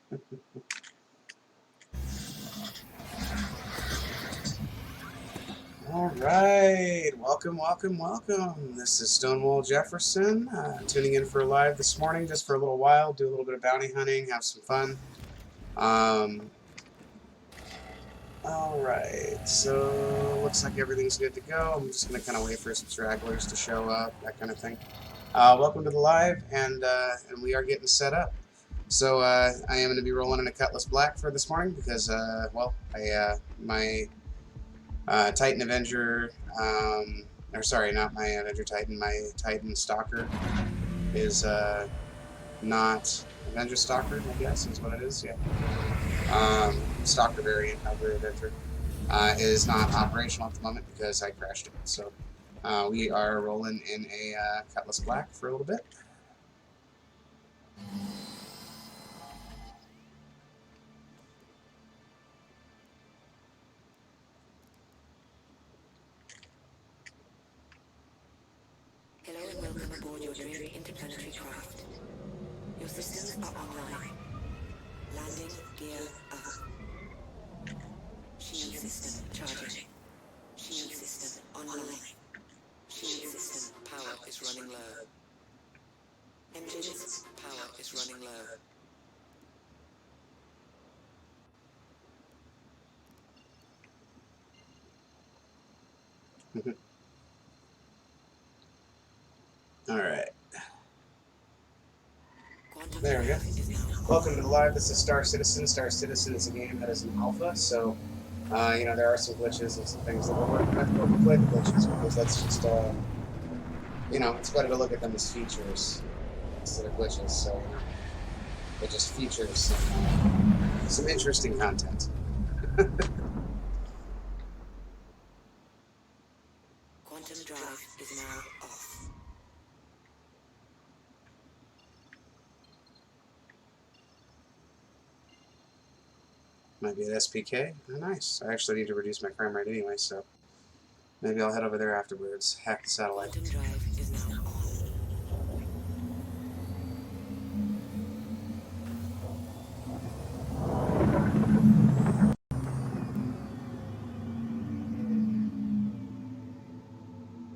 All right, welcome, welcome, welcome. This is Stonewall Jefferson, tuning in for live this morning, just for a little while, do a little bit of bounty hunting, have some fun. All right, so looks like everything's good to go. I'm just gonna kind of wait for some stragglers to show up, that kind of thing. Welcome to the live, and we are getting set up. So I am going to be rolling in a Cutlass Black for this morning because, well, my Titan Avenger, or sorry, not my Avenger Titan, my Titan Stalker is not Avenger Stalker, I guess is what it is, yeah. Stalker variant of the Avenger is not operational at the moment because I crashed it. So we are rolling in a Cutlass Black for a little bit. Hello and welcome aboard your dreary interplanetary craft. Your systems are online. Landing gear up. Shield system charging. Shield system online. Shield system power is running low. Engines power is running low. All right. Quantum There we go. is now Welcome to the live. This is Star Citizen. Star Citizen is a game that is an alpha, so you know there are some glitches and some things that we're working with. But we play the glitches because that's just you know, it's better to look at them as features instead of glitches. So you know, it just features some interesting content. quantum drive is now off. Might be an SPK. Oh, nice. I actually need to reduce my frame rate anyway, so maybe I'll head over there afterwards. Hack the satellite. Quantum drive is now on.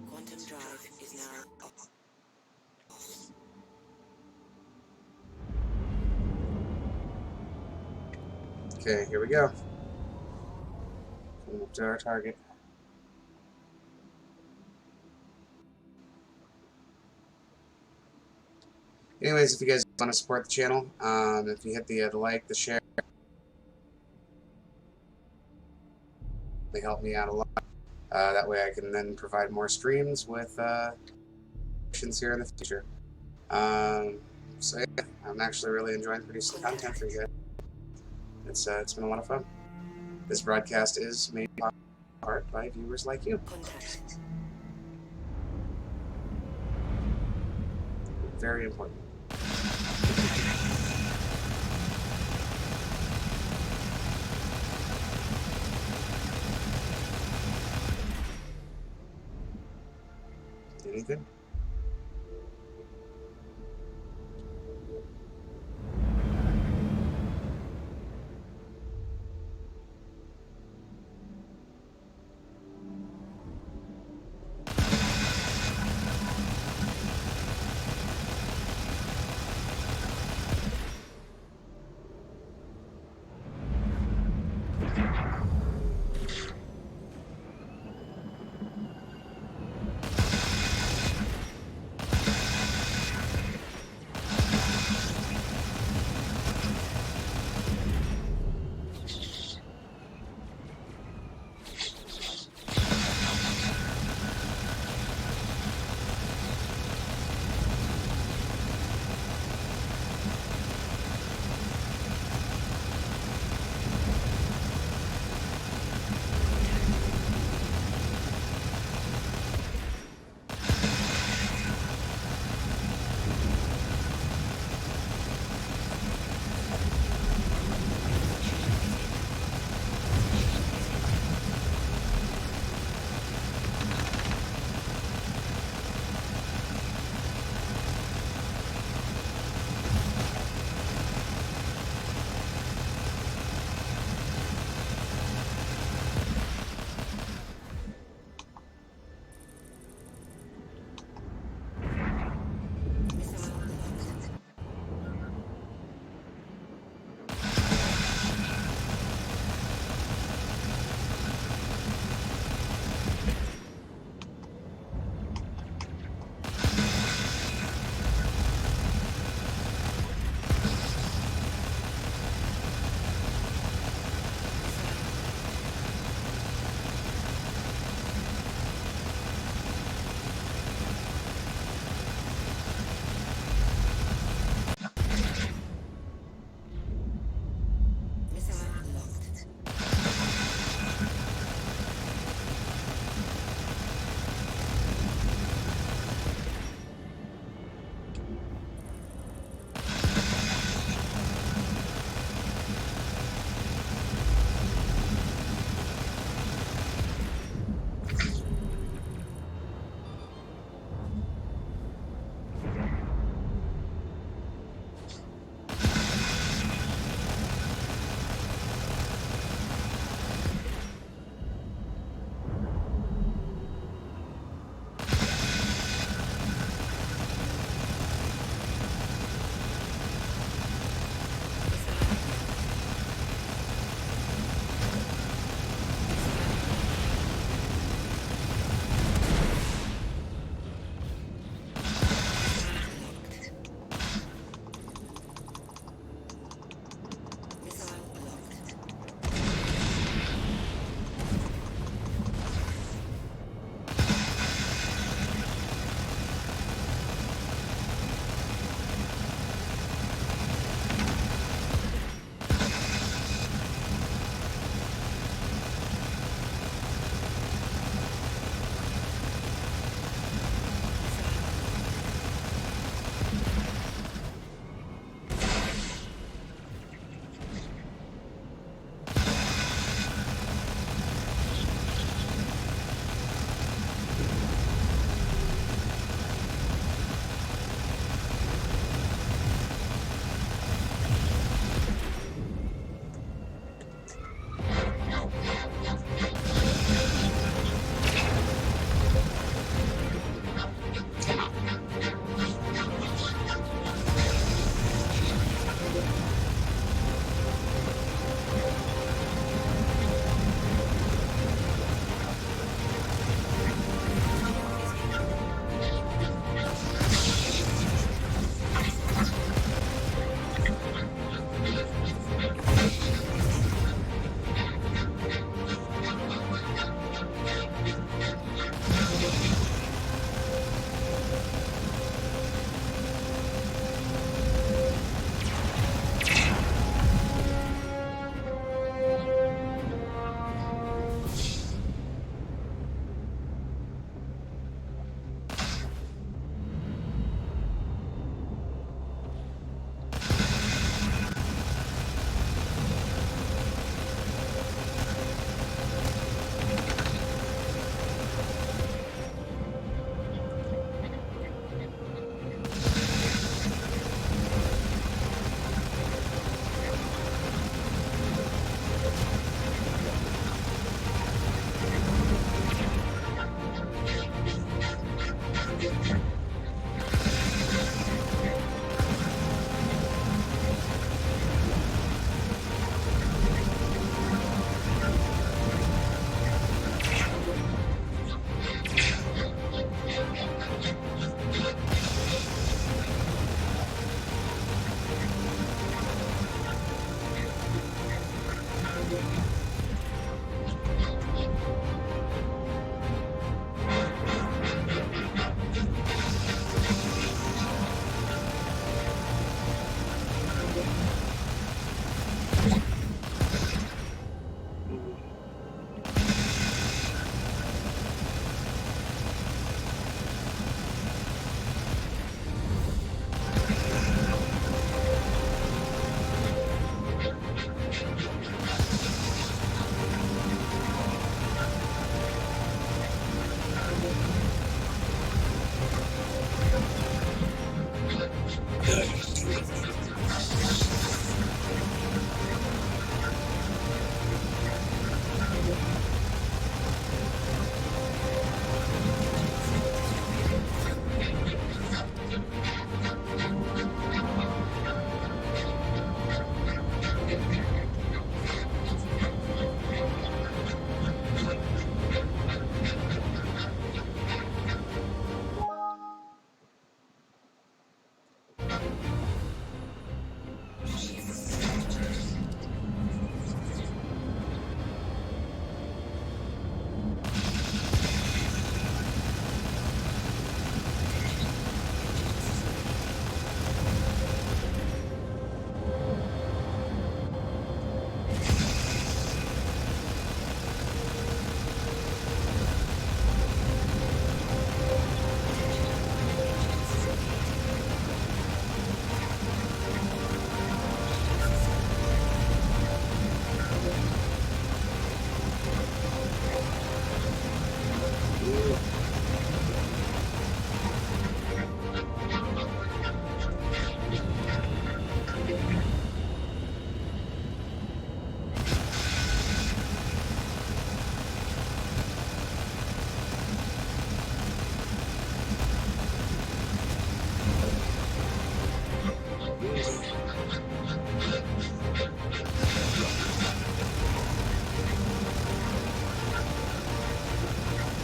Quantum drive is now off. Okay, here we go. Coming up to our target. Anyways, if you guys want to support the channel, if you hit the like, the share, they help me out a lot. That way I can then provide more streams with options here in the future. So yeah, I'm actually really enjoying producing content for you guys. It's been a lot of fun. This broadcast is made in part by viewers like you. Contact. Very important. Anything?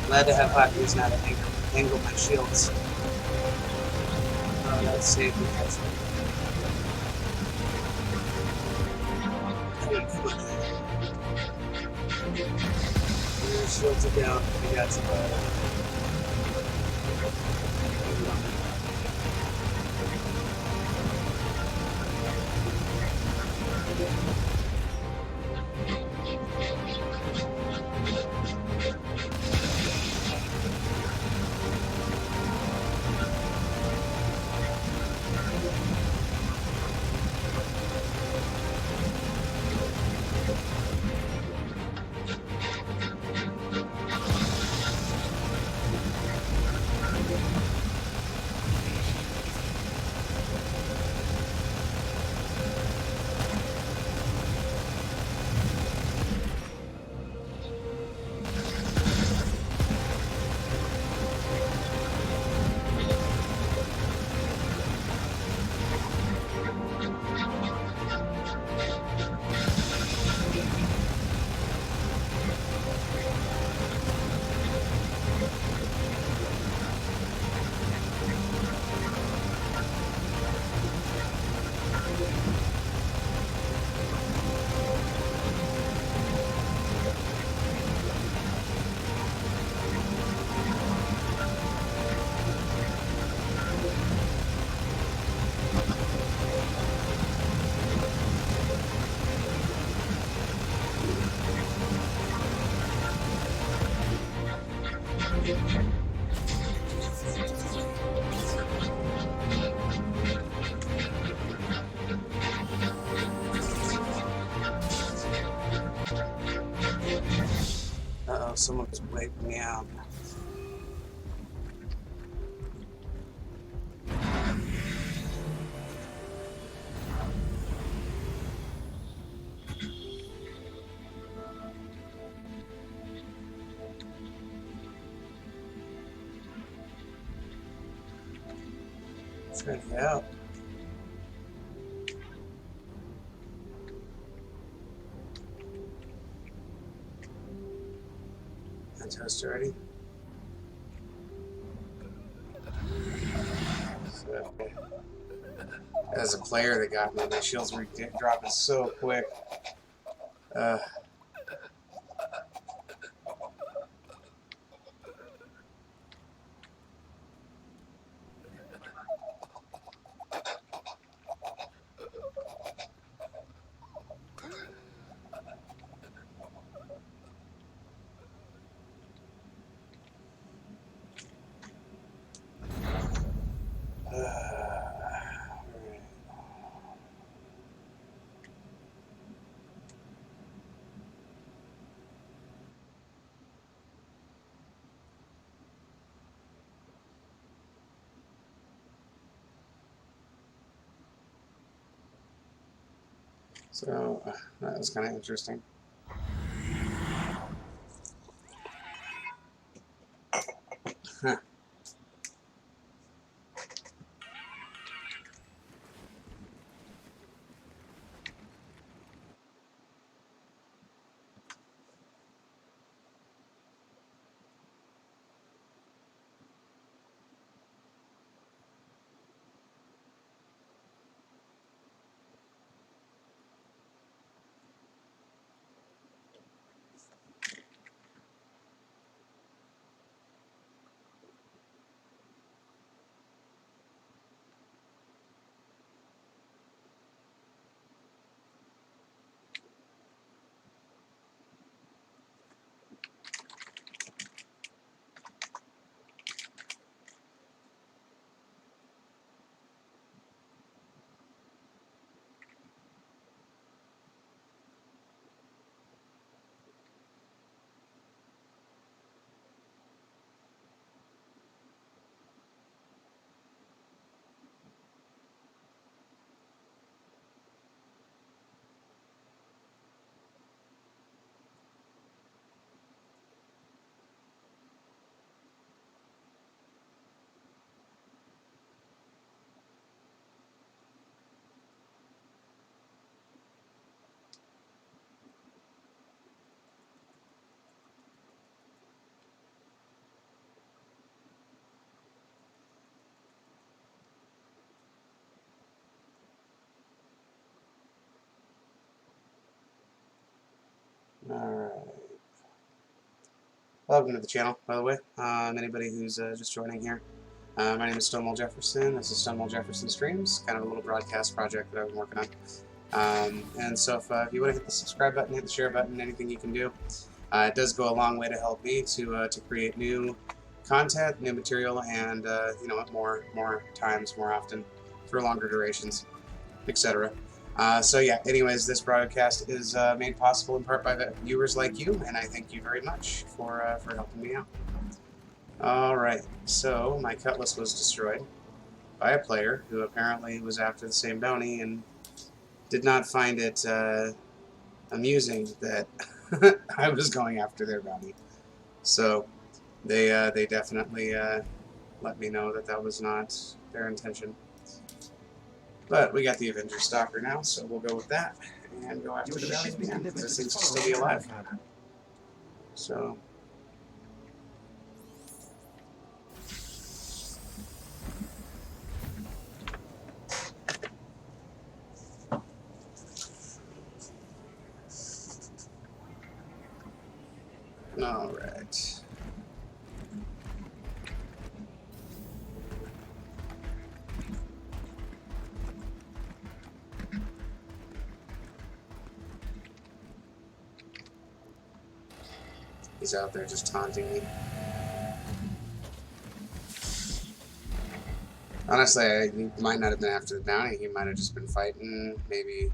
Glad to have hot grease now to angle my shields. Oh, that saved me actually. Hey, come on. Your shields are down. We got some. Uh-oh, someone's wiping me out. Trying to get out. That's toast already. So, as a player that got me, my shields were dropping so quick. So that was kind of interesting. Huh. Alright. Welcome to the channel, by the way. Anybody who's just joining here. My name is Stonewall Jefferson. This is Stonewall Jefferson Streams, kind of a little broadcast project that I've been working on. And so if you want to hit the subscribe button, hit the share button, anything you can do. It does go a long way to help me to create new content, new material, and more times, more often, for longer durations, etc. So yeah, anyways, this broadcast is made possible in part by the viewers like you, and I thank you very much for helping me out. Alright, so my cutlass was destroyed by a player who apparently was after the same bounty and did not find it amusing that I was going after their bounty. So they definitely let me know that that was not their intention. But we got the Avenger Stalker now, so we'll go with that and go after the bounty again, because it seems to still be alive. So. Alright. He's out there just taunting me. Honestly, he might not have been after the bounty. He might have just been fighting. Maybe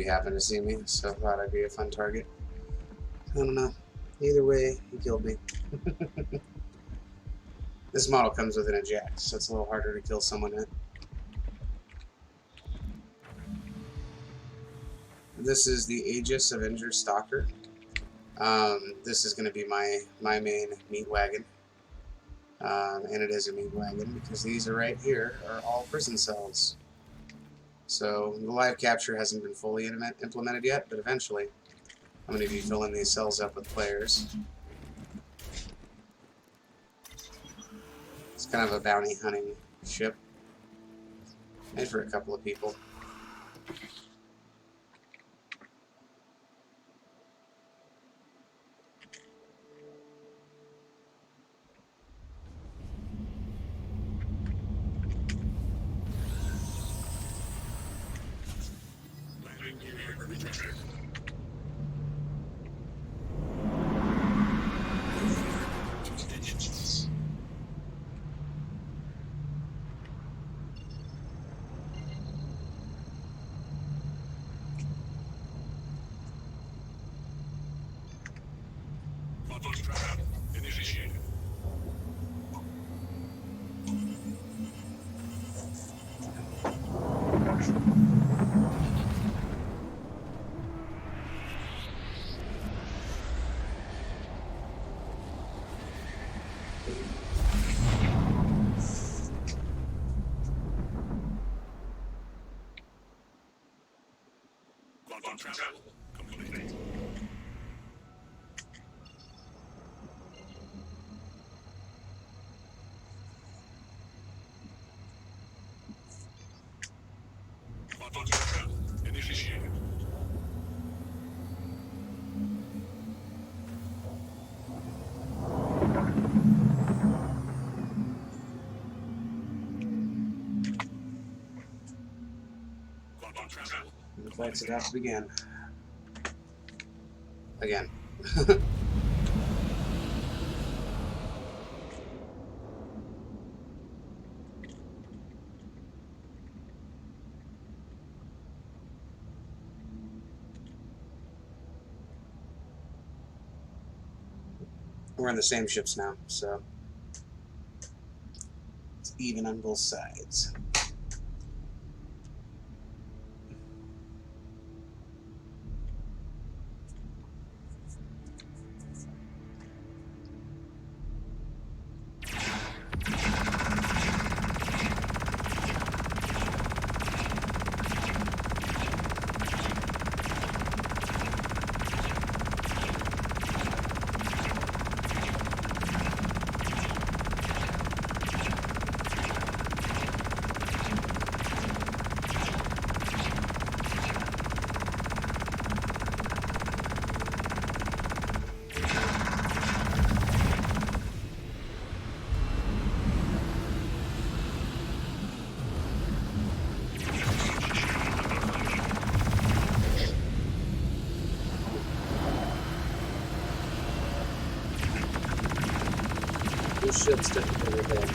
happened to see me, so thought I'd be a fun target. I don't know. Either way, he killed me. This model comes with an eject, so it's a little harder to kill someone in. This is the Aegis Avenger Stalker. This is going to be my main meat wagon. And it is a meat wagon because these are right here are all prison cells. So the live capture hasn't been fully implemented yet, but eventually I'm going to be filling these cells up with players. It's kind of a bounty hunting ship, made for a couple of people. The flight's about to begin. Again. We're in the same ships now, so it's even on both sides. This ship's technically dead.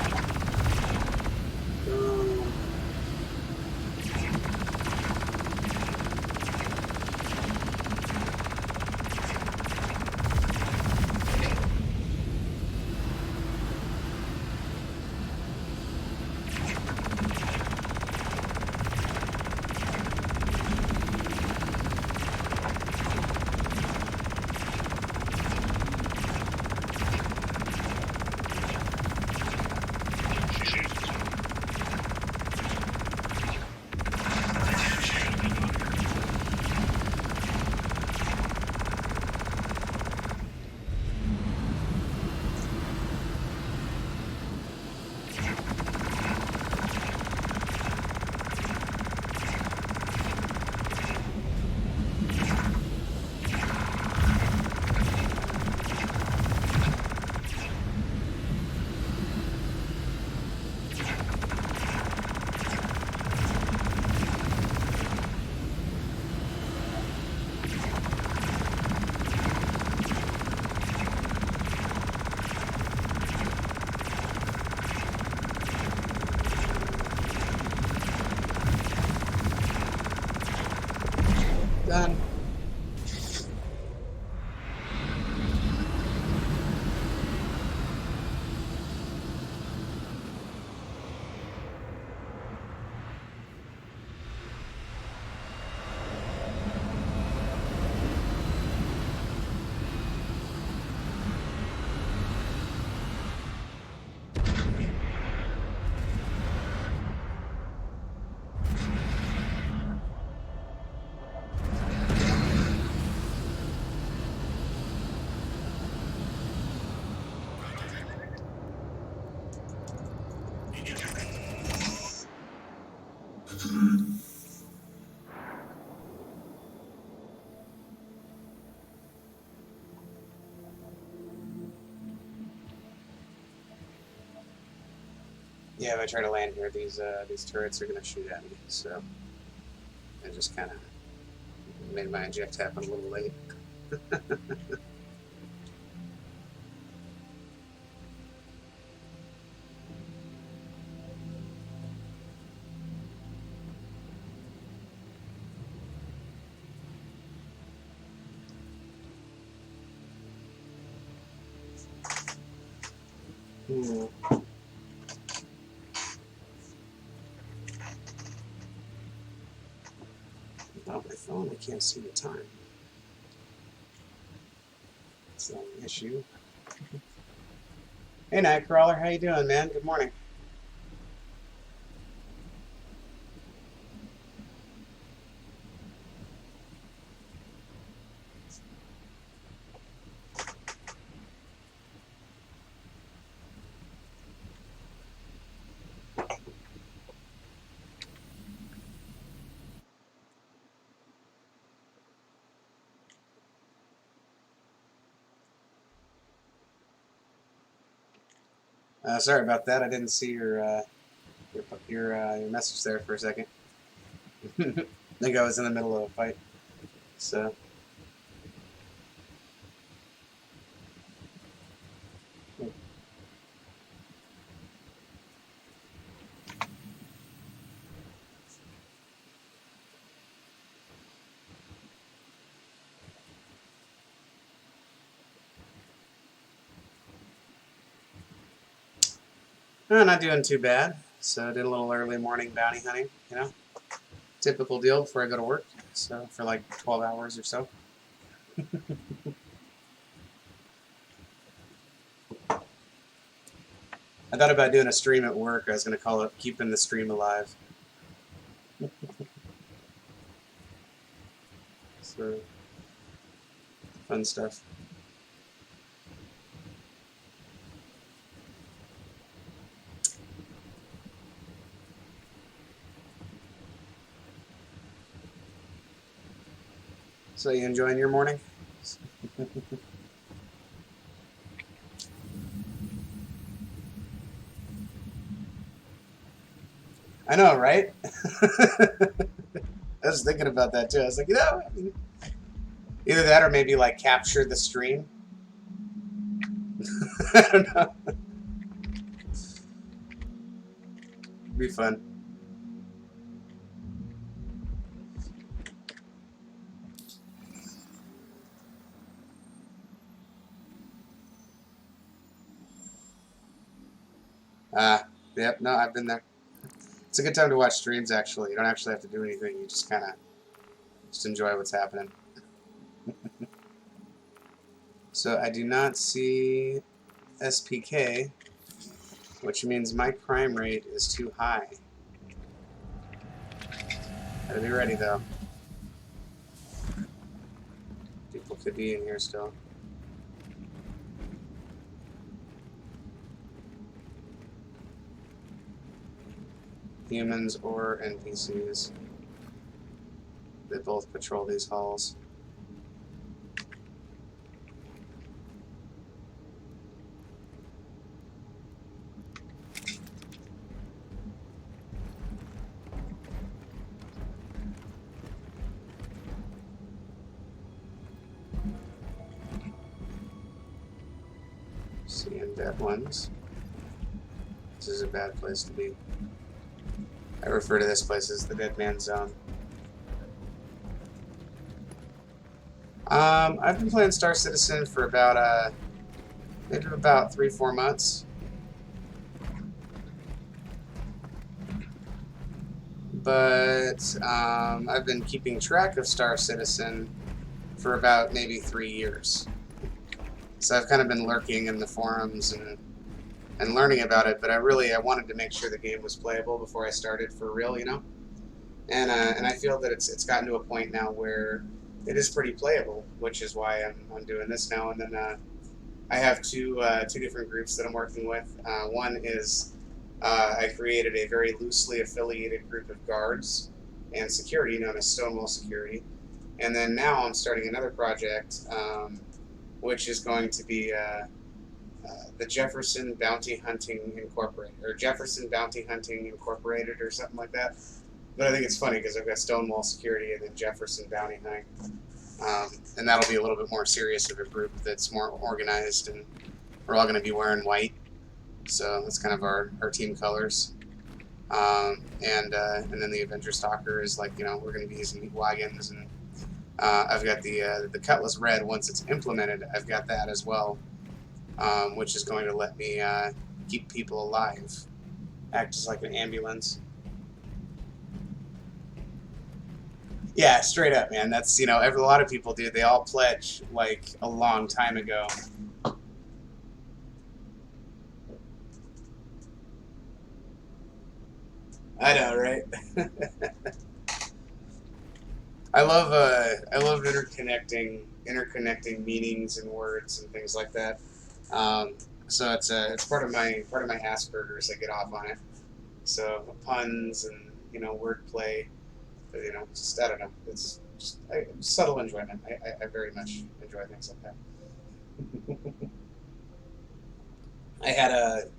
Done. Yeah, if I try to land here, these turrets are gonna shoot at me. So I just kind of made my eject happen a little late. Without my phone, I can't see the time. That's an issue. Hey, Nightcrawler, how you doing, man? Good morning. Sorry about that. I didn't see your message there for a second. I think I was in the middle of a fight. So not doing too bad. So I did a little early morning bounty hunting. Typical deal before I go to work. So for like 12 hours or so. I thought about doing a stream at work. I was going to call it "Keeping the Stream Alive." So fun stuff. So you enjoying your morning? I know, right? I was thinking about that too. I was like, either that or maybe like capture the stream. I don't know. It'd be fun. Yep, no, I've been there. It's a good time to watch streams, actually. You don't actually have to do anything. You just kind of just enjoy what's happening. So I do not see SPK, which means my crime rate is too high. Gotta be ready, though. People could be in here still. Humans or NPCs. They both patrol these halls. Seeing dead ones. This is a bad place to be. I refer to this place as the Dead Man's Zone. I've been playing Star Citizen for about maybe about 3-4 months. But I've been keeping track of Star Citizen for about maybe 3 years. So I've kind of been lurking in the forums and learning about it, but I wanted to make sure the game was playable before I started for real, And I feel that it's gotten to a point now where it is pretty playable, which is why I'm doing this now. And then I have two different groups that I'm working with. One is I created a very loosely affiliated group of guards and security known as Stonewall Security. And then now I'm starting another project, which is going to be the Jefferson Bounty Hunting Incorporated, or Jefferson Bounty Hunting Incorporated, or something like that. But I think it's funny because I've got Stonewall Security and then Jefferson Bounty Hunting. And that'll be a little bit more serious of a group that's more organized, and we're all going to be wearing white. So that's kind of our team colors. And then the Avenger Stalker is like, we're going to be using meat wagons, and I've got the Cutlass Red. Once it's implemented, I've got that as well, which is going to let me keep people alive, act as like an ambulance. Yeah, straight up, man. That's a lot of people do. They all pledge like a long time ago. I know, right? I love interconnecting meanings and words and things like that. Um, so it's part of my Asperger's. I get off on it. So puns and wordplay. Just I don't know. It's just subtle enjoyment. I very much enjoy things like that. I had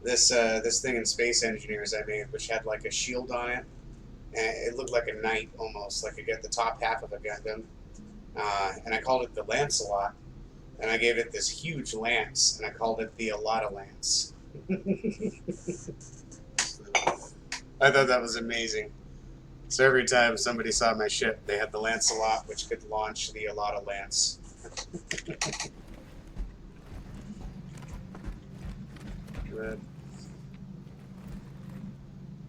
this thing in Space Engineers I made, which had like a shield on it, and it looked like a knight almost, like it got the top half of a Gundam, and I called it the Lancelot, and I gave it this huge lance, and I called it the Alata Lance. I thought that was amazing. So every time somebody saw my ship, they had the Lancelot, which could launch the Alata Lance. Good.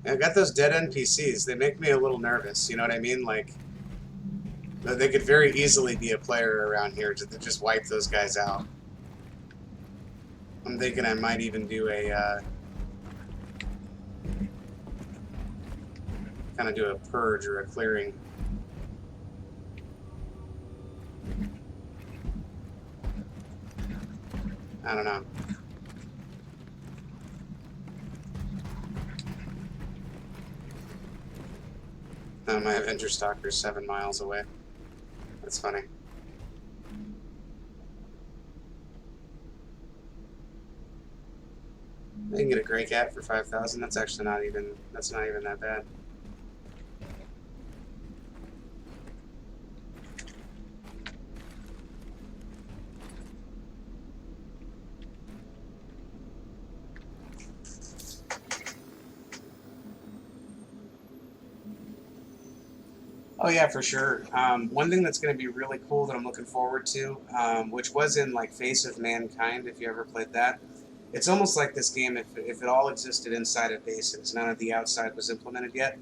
I got those dead NPCs. They make me a little nervous. You know what I mean? Like, they could very easily be a player around here to just wipe those guys out. I'm thinking I might even do a kind of do a purge or a clearing. I don't know. My Avenger Stalker's 7 miles away. That's funny. I can get a gray cat for 5,000. That's actually not even that bad. Oh yeah, for sure. One thing that's going to be really cool that I'm looking forward to, which was in like Face of Mankind, if you ever played that. It's almost like this game if it all existed inside of bases. None of the outside was implemented yet.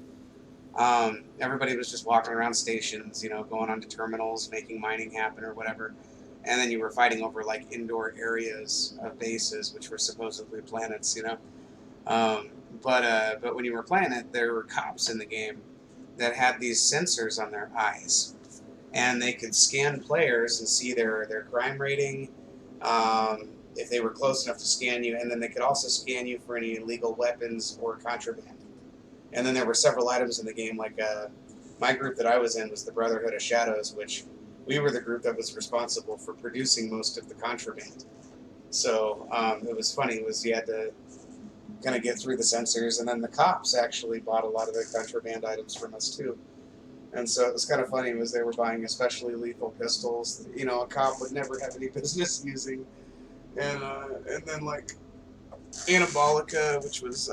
Everybody was just walking around stations, you know, going onto terminals, making mining happen or whatever. And then you were fighting over like indoor areas of bases, which were supposedly planets, you know. Um, but when you were playing it, there were cops in the game that had these sensors on their eyes, and they could scan players and see their crime rating, if they were close enough to scan you, and then they could also scan you for any illegal weapons or contraband. And then there were several items in the game, like my group that I was in was the Brotherhood of Shadows, which we were the group that was responsible for producing most of the contraband. So it was funny, you had to kind of get through the sensors, and then the cops actually bought a lot of the contraband items from us too. And so it was kind of funny, was they were buying especially lethal pistols, you know, a cop would never have any business using, and then like anabolica, which was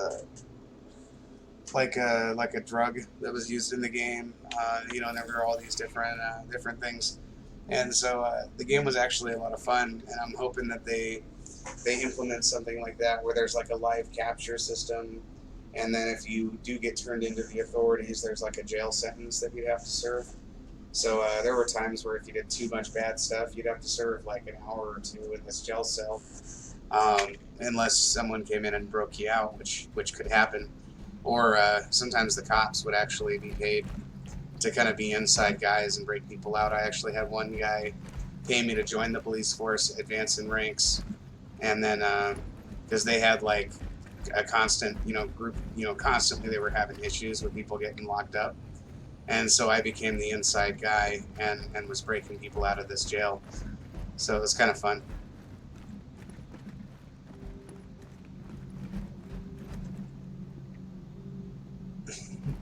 like a drug that was used in the game, you know, and there were all these different things, and so the game was actually a lot of fun, and I'm hoping that they implement something like that where there's like a live capture system, and then if you do get turned into the authorities, there's like a jail sentence that you'd have to serve. So there were times where if you did too much bad stuff, you'd have to serve like an hour or two in this jail cell, unless someone came in and broke you out, which could happen. Or sometimes the cops would actually be paid to kind of be inside guys and break people out. I actually had one guy pay me to join the police force, advance in ranks, and then because they had like a constant, you know, group, you know, constantly they were having issues with people getting locked up, and so I became the inside guy and was breaking people out of this jail. So it was kind of fun.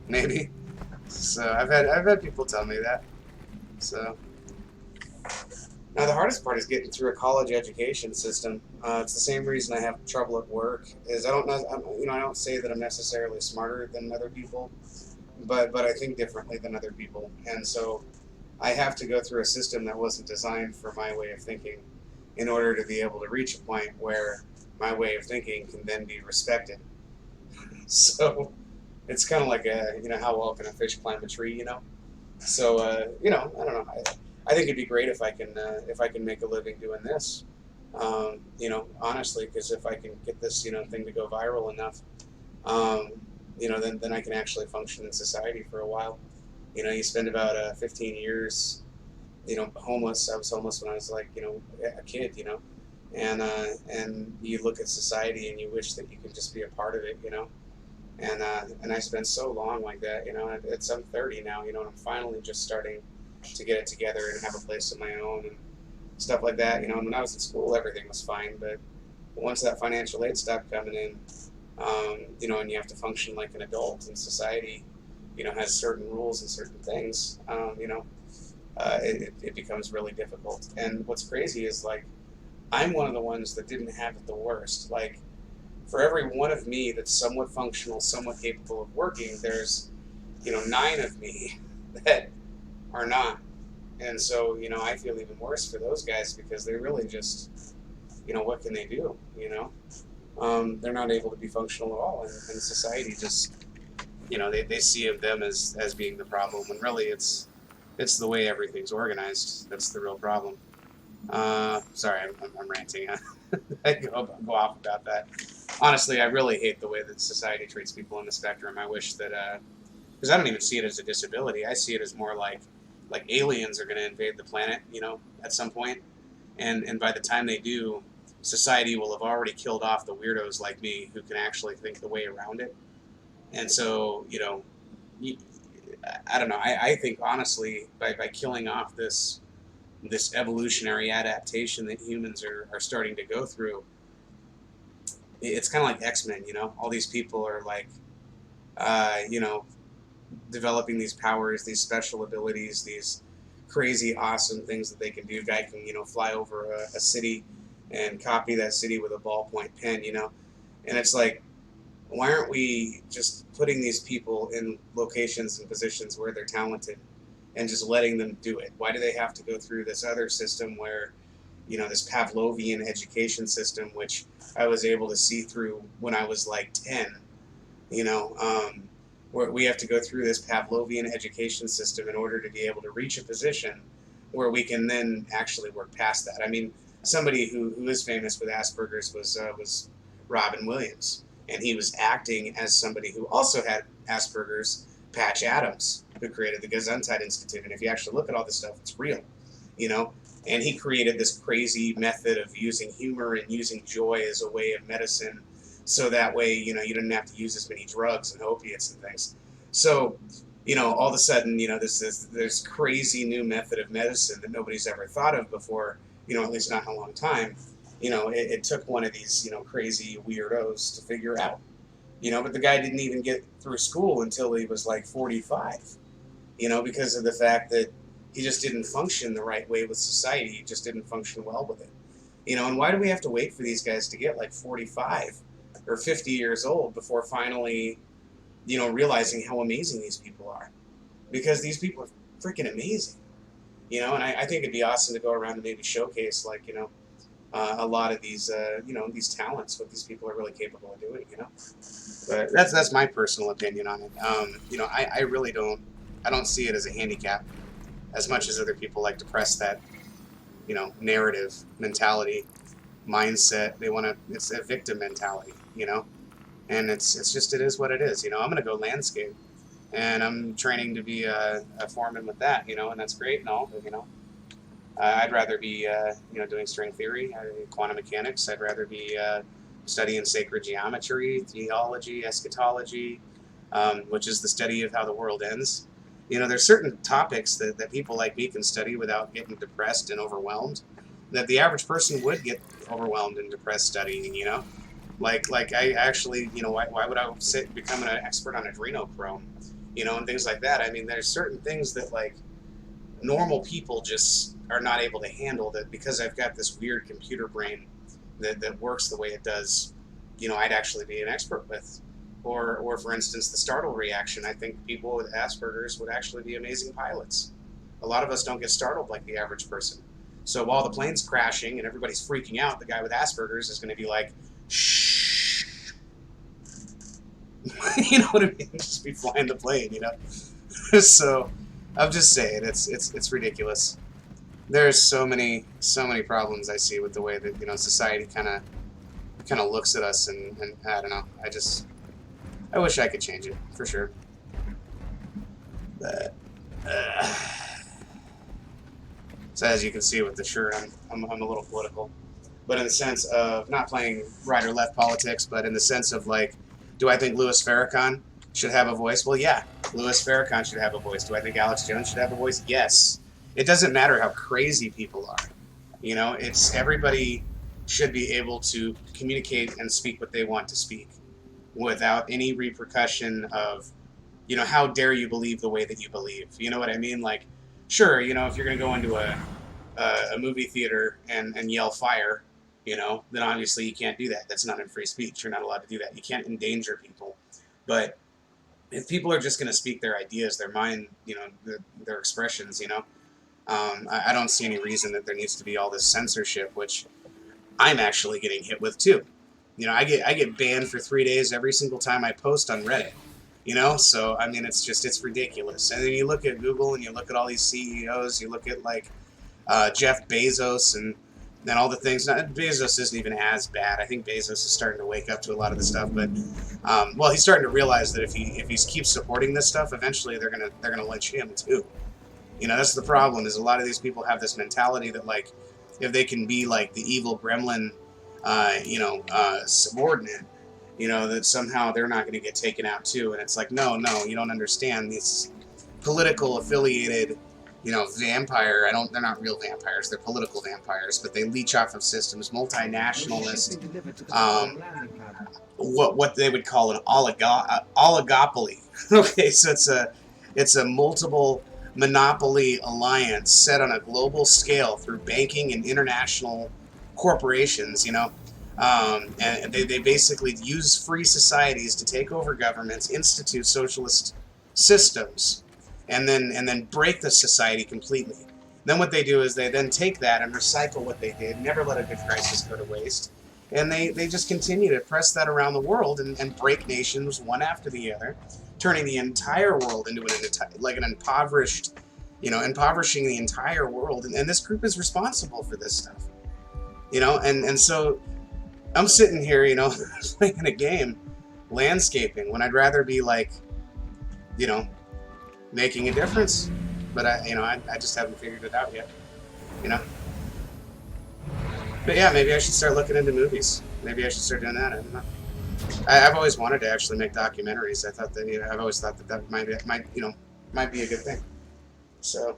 Maybe. So I've had people tell me that. So now the hardest part is getting through a college education system. It's the same reason I have trouble at work. Is I don't know, you know, I don't say that I'm necessarily smarter than other people, but I think differently than other people, and so I have to go through a system that wasn't designed for my way of thinking, in order to be able to reach a point where my way of thinking can then be respected. So it's kind of like you know, how well can a fish climb a tree, you know? So you know, I don't know. I think it'd be great if I can make a living doing this. You know, honestly, because if I can get this, you know, thing to go viral enough, um, you know, then I can actually function in society for a while. You know, you spend about 15 years, you know, homeless. I was homeless when I was like, you know, a kid, you know, and you look at society and you wish that you could just be a part of it, you know. And I spent so long like that, you know. I'm 30 now, you know, and I'm finally just starting to get it together and have a place of my own and stuff like that, you know. And when I was in school, everything was fine, but once that financial aid stopped coming in, and you have to function like an adult, and society, has certain rules and certain things, it becomes really difficult. And what's crazy is, like, I'm one of the ones that didn't have it the worst. Like, for every one of me that's somewhat functional, somewhat capable of working, there's, 9 of me that are not. And so, I feel even worse for those guys because they really just, what can they do? They're not able to be functional at all. And society just, they see them as being the problem when really it's the way everything's organized that's the real problem. Sorry, I'm ranting. I go off about that. Honestly, I really hate the way that society treats people on the spectrum. I wish that, because I don't even see it as a disability. I see it as more like aliens are going to invade the planet, at some point, and by the time they do, society will have already killed off the weirdos like me who can actually think the way around it. And so, I don't know. I think honestly, by killing off this evolutionary adaptation that humans are starting to go through, it's kind of like X-Men. All these people are like, uh, you know, developing these powers, these special abilities, these crazy awesome things that they can do. Guy can fly over a city and copy that city with a ballpoint pen. And it's like, why aren't we just putting these people in locations and positions where they're talented and just letting them do it? Why do they have to go through this other system where, this Pavlovian education system, which I was able to see through when I was like 10, you know, um, where we have to go through this Pavlovian education system in order to be able to reach a position where we can then actually work past that. I mean, somebody who is famous with Asperger's was Robin Williams, and he was acting as somebody who also had Asperger's, Patch Adams, who created the Gesundheit Institute. And if you actually look at all this stuff, it's real, you know. And he created this crazy method of using humor and using joy as a way of medicine, so that way, you didn't have to use as many drugs and opiates and things. So, all of a sudden, this crazy new method of medicine that nobody's ever thought of before, at least not in a long time. It took one of these, crazy weirdos to figure out. But the guy didn't even get through school until he was like 45, because of the fact that he just didn't function the right way with society. He just didn't function well with it. And why do we have to wait for these guys to get like 45 or 50 years old before finally, realizing how amazing these people are? Because these people are freaking amazing, and I think it'd be awesome to go around and maybe showcase, like, a lot of these, these talents, what these people are really capable of doing. But that's my personal opinion on it. I really I don't see it as a handicap as much as other people like to press that, narrative mentality, mindset. They want to, it's a victim mentality, and it's just, it is what it is. I'm going to go landscape, and I'm training to be a foreman with that, and that's great and all, but, I'd rather be, doing string theory, quantum mechanics. I'd rather be studying sacred geometry, theology, eschatology, which is the study of how the world ends. There's certain topics that people like me can study without getting depressed and overwhelmed, that the average person would get overwhelmed and depressed studying, Like I actually, why would I sit becoming an expert on adrenochrome, and things like that? I mean, there's certain things that, like, normal people just are not able to handle, that because I've got this weird computer brain that works the way it does, I'd actually be an expert with. Or for instance, the startle reaction. I think people with Asperger's would actually be amazing pilots. A lot of us don't get startled like the average person. So while the plane's crashing and everybody's freaking out, the guy with Asperger's is going to be like, shh. You know what I mean? Just be flying the plane, So I'm just saying, it's ridiculous. There's so many problems I see with the way that, society kind of looks at us, and I don't know. I wish I could change it, for sure. But, so as you can see with the shirt, I'm a little political, but in the sense of not playing right or left politics, but in the sense of, like, do I think Louis Farrakhan should have a voice? Well, yeah, Louis Farrakhan should have a voice. Do I think Alex Jones should have a voice? Yes. It doesn't matter how crazy people are. It's everybody should be able to communicate and speak what they want to speak without any repercussion of, how dare you believe the way that you believe. You know what I mean? Like, sure, if you're going to go into a movie theater and yell fire, then obviously you can't do that. That's not in free speech. You're not allowed to do that. You can't endanger people. But if people are just going to speak their ideas, their mind, their expressions, I don't see any reason that there needs to be all this censorship, which I'm actually getting hit with too. I get banned for 3 days every single time I post on Reddit. So I mean, it's ridiculous. And then you look at Google and you look at all these CEOs. You look at like Jeff Bezos and then all the things. Bezos isn't even as bad. I think Bezos is starting to wake up to a lot of the stuff, but well, he's starting to realize that if he keeps supporting this stuff, eventually they're gonna lynch him too. That's the problem. Is a lot of these people have this mentality that like if they can be like the evil gremlin, subordinate, that somehow they're not going to get taken out too. And it's like, no, you don't understand. These political affiliated, vampire. They're not real vampires. They're political vampires, but they leech off of systems. Multinationalist. What they would call an oligopoly. Okay, so it's a multiple monopoly alliance set on a global scale through banking and international corporations. And they basically use free societies to take over governments, institute socialist systems, and then break the society completely. Then what they do is they then take that and recycle what they did, never let a good crisis go to waste, and they just continue to press that around the world and break nations one after the other, turning the entire world into an impoverished, impoverishing the entire world. And this group is responsible for this stuff, and so I'm sitting here, playing a game, landscaping, when I'd rather be like, you know, making a difference. But I just haven't figured it out yet, you know. But yeah, maybe I should start looking into movies. Maybe I should start doing that. I don't know. I've always wanted to actually make documentaries. I thought that I've always thought that might be a good thing. So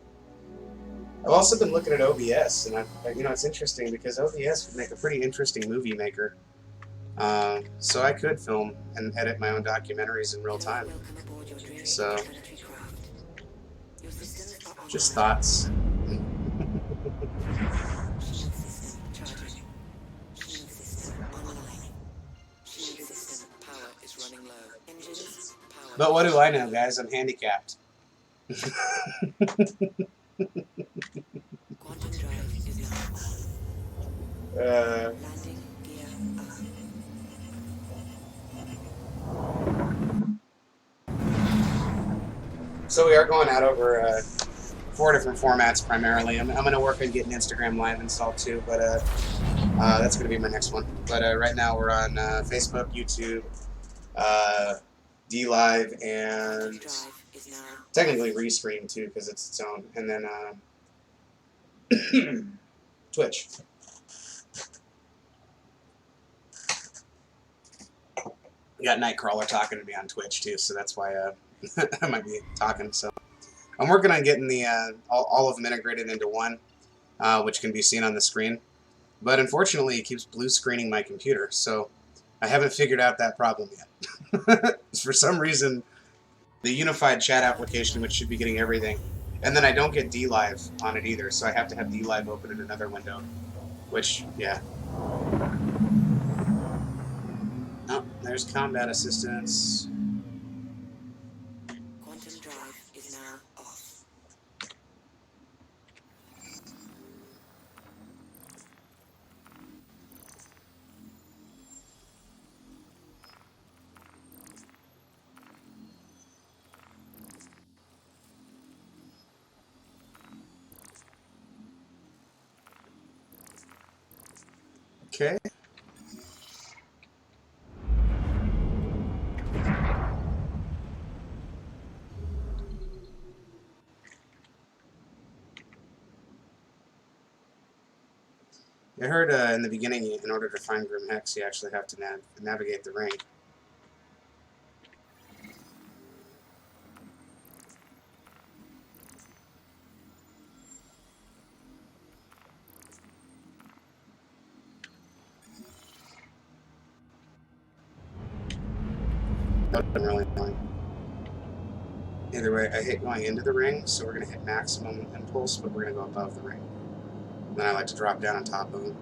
I've also been looking at OBS, and it's interesting because OBS would make a pretty interesting movie maker. So I could film and edit my own documentaries in real time. So just thoughts. But what do I know, guys? I'm handicapped. uh, so we are going out over 4 different formats primarily. I'm going to work on getting Instagram Live installed too, but that's going to be my next one. But right now we're on Facebook, YouTube, D Live, and technically Restream too because it's its own, and then Twitch. We got Nightcrawler talking to me on Twitch too, so that's why I might be talking. So I'm working on getting the all of them integrated into one, which can be seen on the screen. But unfortunately, it keeps blue screening my computer, so I haven't figured out that problem yet. For some reason, the unified chat application, which should be getting everything, and then I don't get DLive on it either, so I have to have DLive open in another window, which, yeah. Oh, there's combat assistance. Quantum drive is now off. Okay. I heard in the beginning, in order to find Grim Hex, you actually have to navigate the ring. That would really annoying. Either way, I hate going into the ring, so we're going to hit maximum impulse, but we're going to go above the ring. And then I like to drop down on top of him.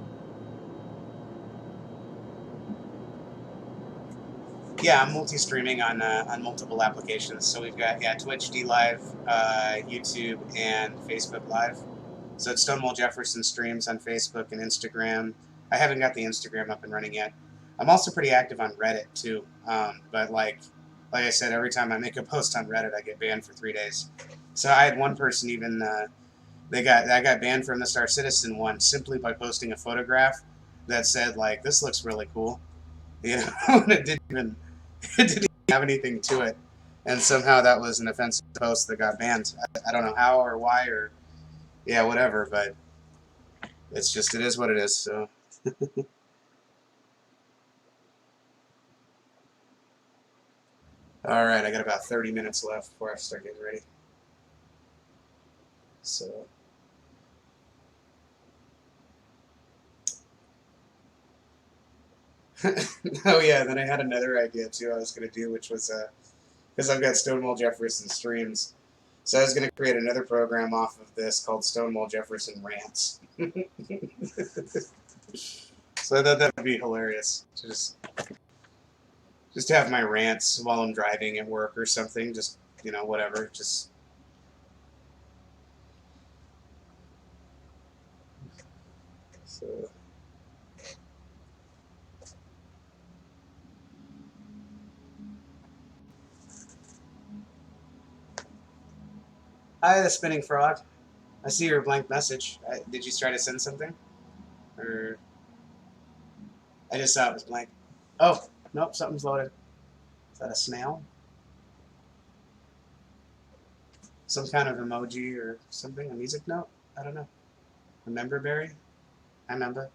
Yeah, I'm multi-streaming on multiple applications. So we've got Twitch, D Live, YouTube, and Facebook Live. So it's Stonewall Jefferson streams on Facebook and Instagram. I haven't got the Instagram up and running yet. I'm also pretty active on Reddit too. But like I said, every time I make a post on Reddit, I get banned for 3 days. So I had one person even I got banned from the Star Citizen one simply by posting a photograph that said like, "This looks really cool," you know, and it didn't even have anything to it, and somehow that was an offensive post that got banned. I don't know how or why or whatever, but it's just it is what it is. So. All right, I got about 30 minutes left before I start getting ready. So. Oh yeah, then I had another idea too. I was gonna do, which was because I've got Stonewall Jefferson streams, so I was gonna create another program off of this called Stonewall Jefferson Rants. So I thought that would be hilarious to just have my rants while I'm driving at work or something. Just whatever. Just so. Hi, the spinning frog. I see your blank message. Did you try to send something? Or I just saw it was blank. Oh, nope, something's loaded. Is that a snail? Some kind of emoji or something? A music note? I don't know. A member berry? I remember.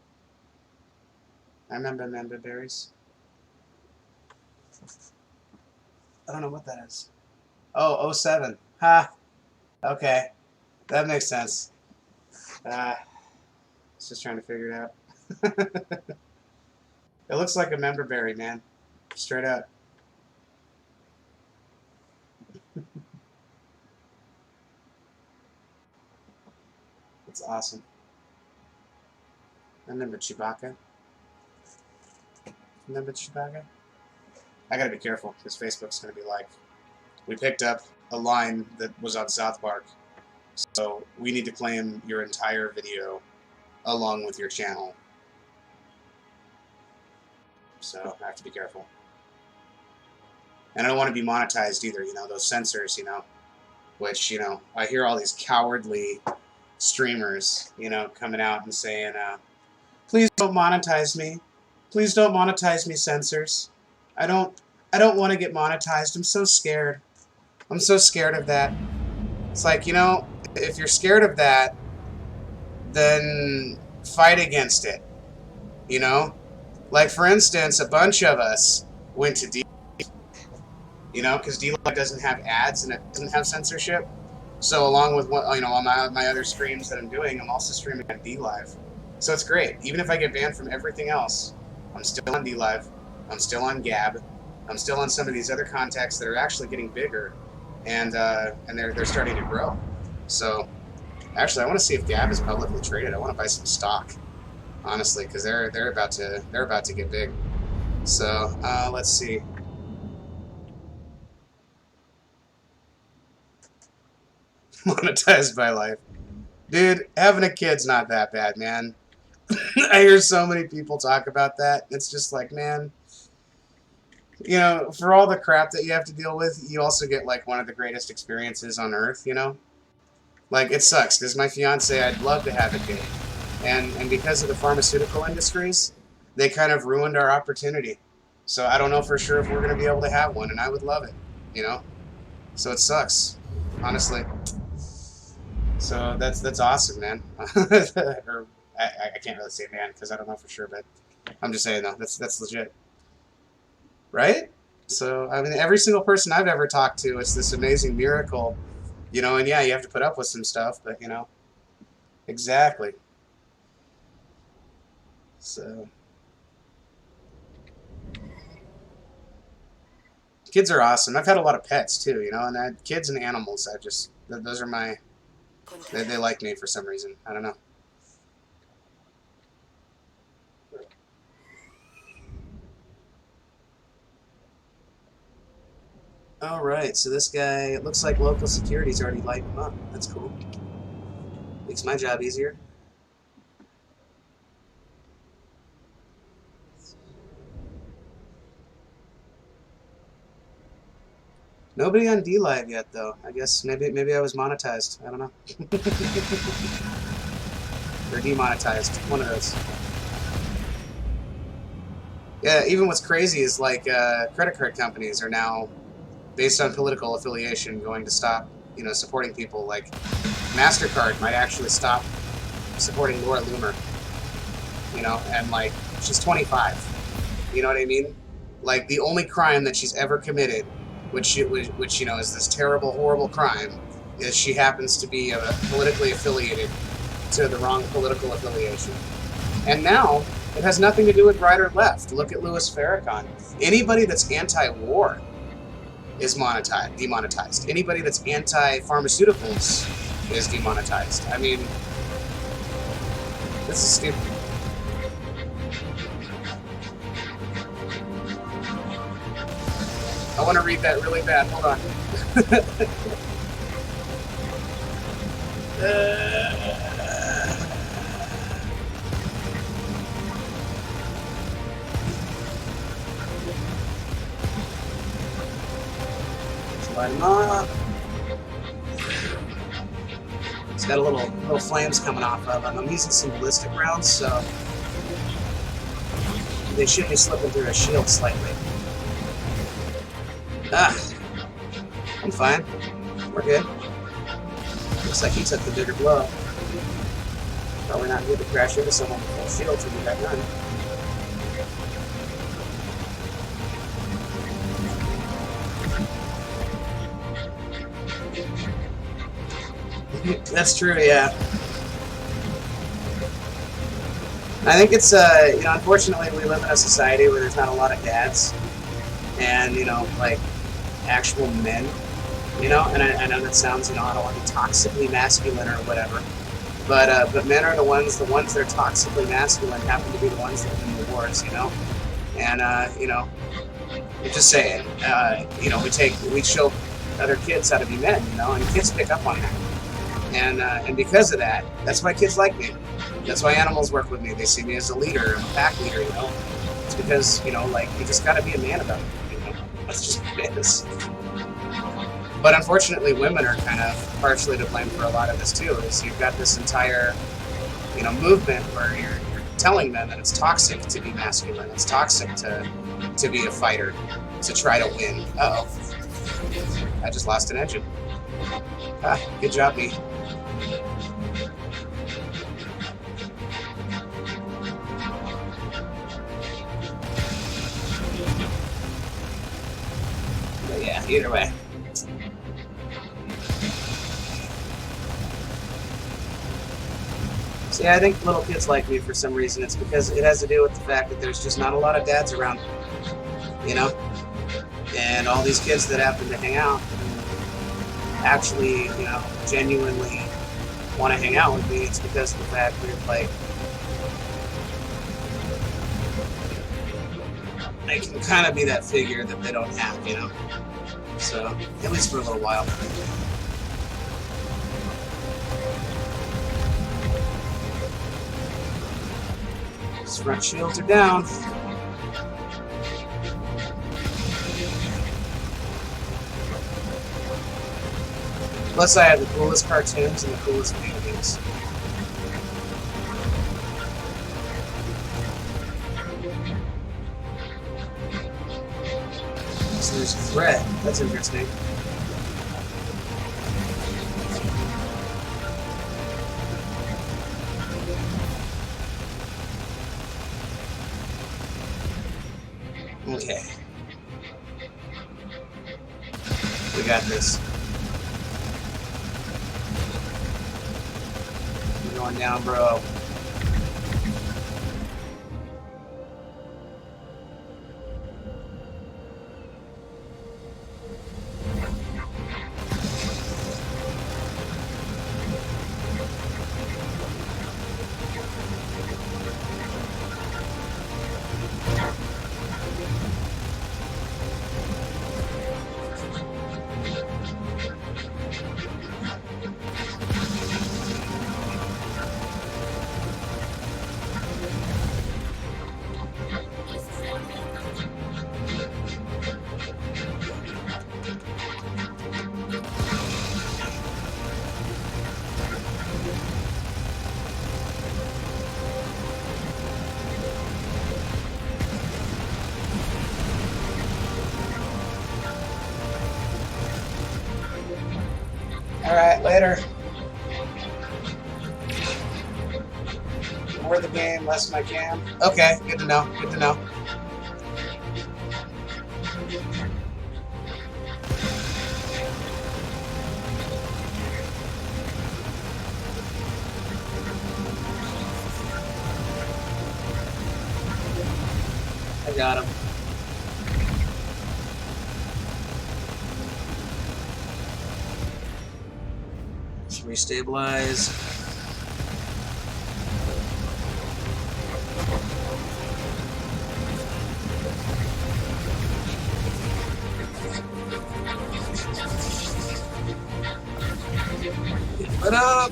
I remember member berries. I don't know what that is. Oh, oh 07. Ha! Okay. That makes sense. I was just trying to figure it out. It looks like a member berry, man. Straight up. It's awesome. I remember Chewbacca. Remember Chewbacca? I gotta be careful, because Facebook's gonna be like, we picked up a line that was on South Park, so we need to claim your entire video along with your channel. So I have to be careful. And I don't want to be monetized either, those censors, which, I hear all these cowardly streamers, coming out and saying, please don't monetize me. Please don't monetize me, censors. I don't want to get monetized. I'm so scared. I'm so scared of that. It's like, if you're scared of that, then fight against it, Like, for instance, a bunch of us went to because D-Live doesn't have ads and it doesn't have censorship. So along with what all my other streams that I'm doing, I'm also streaming on D-Live. So it's great. Even if I get banned from everything else, I'm still on D-Live. I'm still on Gab. I'm still on some of these other contacts that are actually getting bigger, and they're starting to grow. So actually, I want to see if Gab is publicly traded. I want to buy some stock, honestly, because they're about to get big. So let's see. Monetized by life. Dude, having a kid's not that bad, man. I hear so many people talk about that. It's just like, man, for all the crap that you have to deal with, you also get like one of the greatest experiences on earth, Like, it sucks because my fiance, I'd love to have a kid. And because of the pharmaceutical industries, they kind of ruined our opportunity. So I don't know for sure if we're going to be able to have one, and I would love it, So it sucks, honestly. So that's awesome, man. Or I can't really say man because I don't know for sure, but I'm just saying though that's legit, right? So I mean, every single person I've ever talked to, it's this amazing miracle, And yeah, you have to put up with some stuff, but exactly. So Kids are awesome. I've had a lot of pets too, you know, and kids and animals. Those are my. They like me for some reason. I don't know. All right, so this guy, it looks like local security's already lighting him up. That's cool. Makes my job easier. Nobody on D Live yet, though. I guess maybe I was monetized. I don't know. Or demonetized. One of those. Yeah, even what's crazy is like credit card companies are now, based on political affiliation, going to stop, you know, supporting people. Like MasterCard might actually stop supporting Laura Loomer. You know, and like she's 25. You know what I mean? Like the only crime that she's ever committed, which you know is this terrible, horrible crime, is she happens to be politically affiliated to the wrong political affiliation. And now it has nothing to do with right or left. Look at Louis Farrakhan. Anybody that's anti-war is demonetized. Anybody that's anti-pharmaceuticals is demonetized. I mean, this is stupid. I want to read that really bad. Hold on. Light him up. It's got a little flames coming off of him. I'm using some ballistic rounds, so they should be slipping through his shield slightly. Ah, I'm fine. We're good. Looks like he took the bigger blow. Probably not good to crash into someone with full shield to get that done. That's true, yeah. I think it's, you know, unfortunately we live in a society where there's not a lot of dads and, you know, like, actual men, you know, and I know that sounds, you know, I don't want to be toxically masculine or whatever, but men are the ones that are toxically masculine happen to be the ones that win the wars, you know, and, you know, I'm just saying, you know, we show other kids how to be men, you know, and kids pick up on that. And because of that, that's why kids like me. That's why animals work with me. They see me as a leader, a pack leader, you know. It's because, you know, like, you just gotta be a man about it, you know. That's just what it is. But unfortunately, women are kind of partially to blame for a lot of this, too, is you've got this entire, you know, movement where you're telling them that it's toxic to be masculine. It's toxic to be a fighter, to try to win. Uh-oh. I just lost an engine. Ah, good job, me. But yeah, either way. See, I think little kids like me for some reason. It's because it has to do with the fact that there's just not a lot of dads around, you know? And all these kids that happen to hang out actually, you know, genuinely want to hang out with me. It's because of the fact that, like, I can kind of be that figure that they don't have, you know? So, at least for a little while. These front shields are down. Plus, I have the coolest cartoons and the coolest paintings. So there's a thread. That's interesting. Okay. We got this. We're going down, bro. Later. More the game, less my cam. Okay, good to know. Good to know. I got him. Let's restabilize. What up?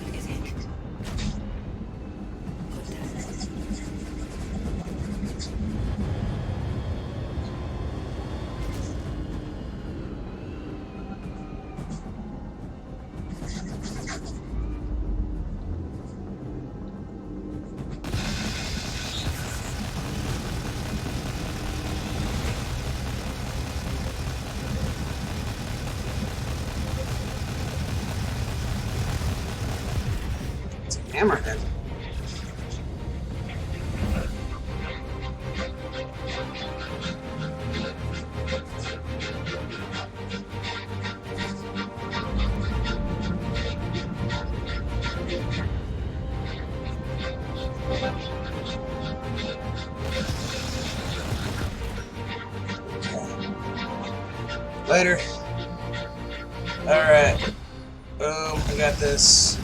It's a hammerhead. Later. Alright. Boom, I got this.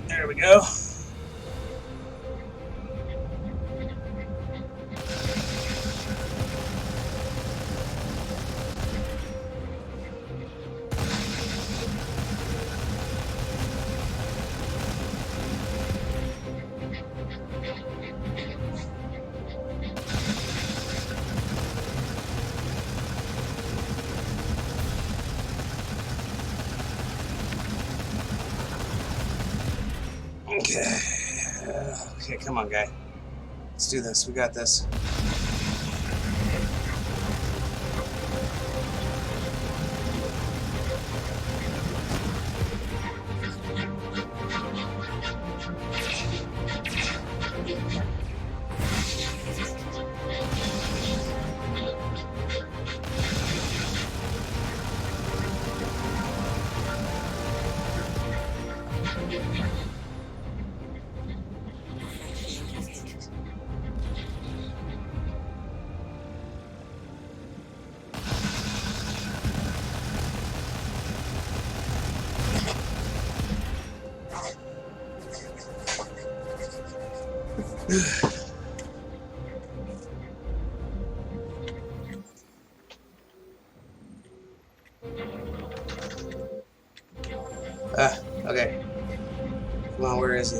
There we go. Okay. Okay, come on, guy. Let's do this. We got this. Okay. Come on, where is he?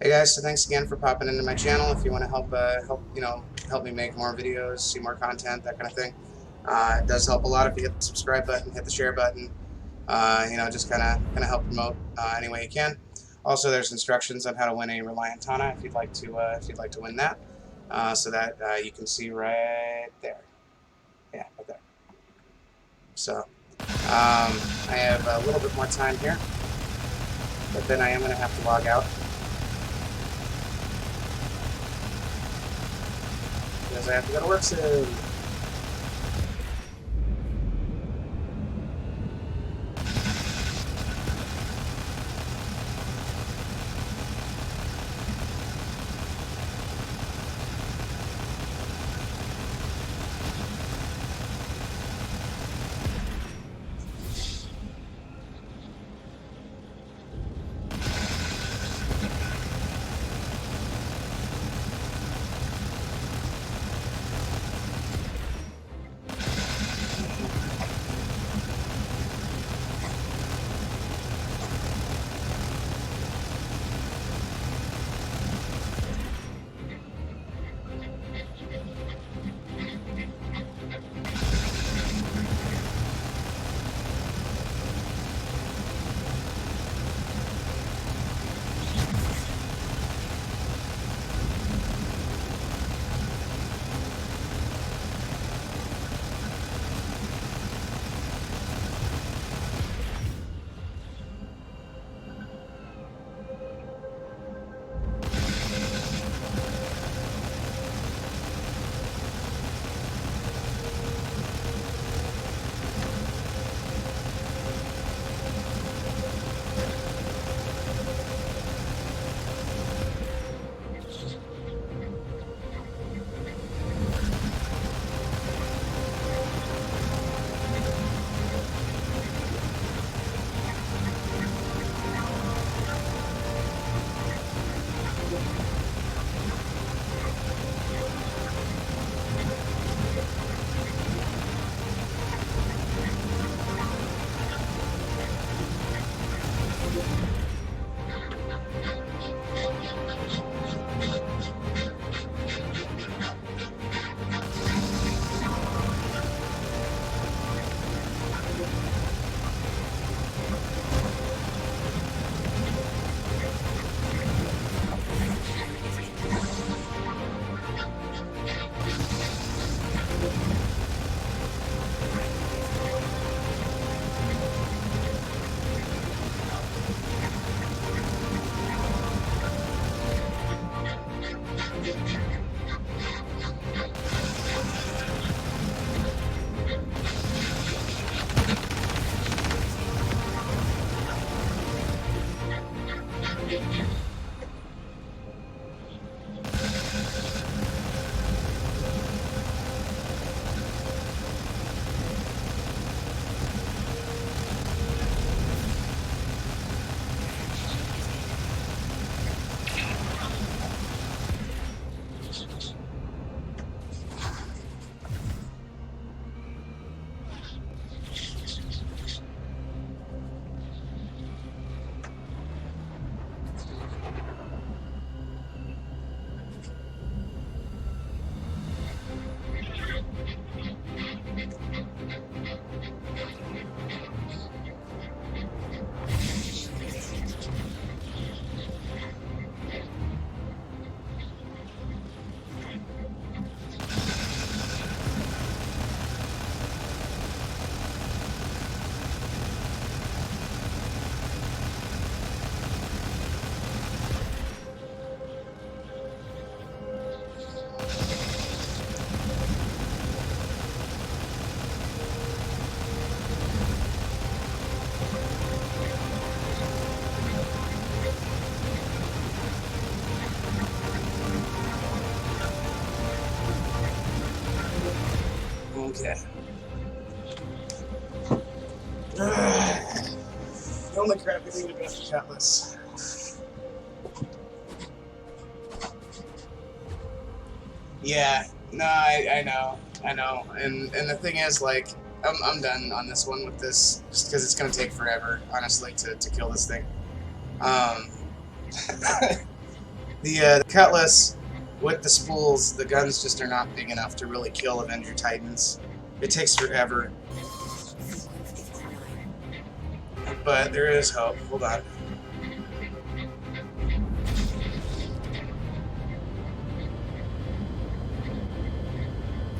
Hey guys, so thanks again for popping into my channel. If you want to help me make more videos, see more content, that kind of thing, it does help a lot if you hit the subscribe button, hit the share button. Just kind of help promote any way you can. Also, there's instructions on how to win a Reliant TANA if you'd like to win that. So that you can see right there. Yeah, right there. So I have a little bit more time here, but then I am going to have to log out because I have to go to work soon. Okay. The only crappy thing about the cutlass. Yeah, no, I know, and the thing is, like, I'm done on this one with this, just because it's gonna take forever, honestly, to kill this thing. Um, The cutlass with the spools, the guns just are not big enough to really kill Avenger Titans. It takes forever, Levitation sequence is online. but there is hope. Hold on.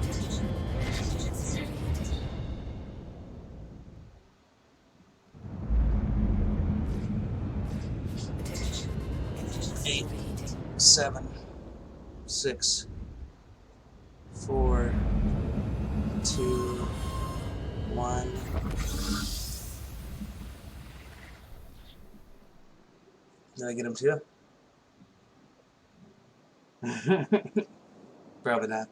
Attention. Engines overheating. Attention. Engines 8, overheating. 7, 6, 4, 2, 1. Did I get him too? Probably not.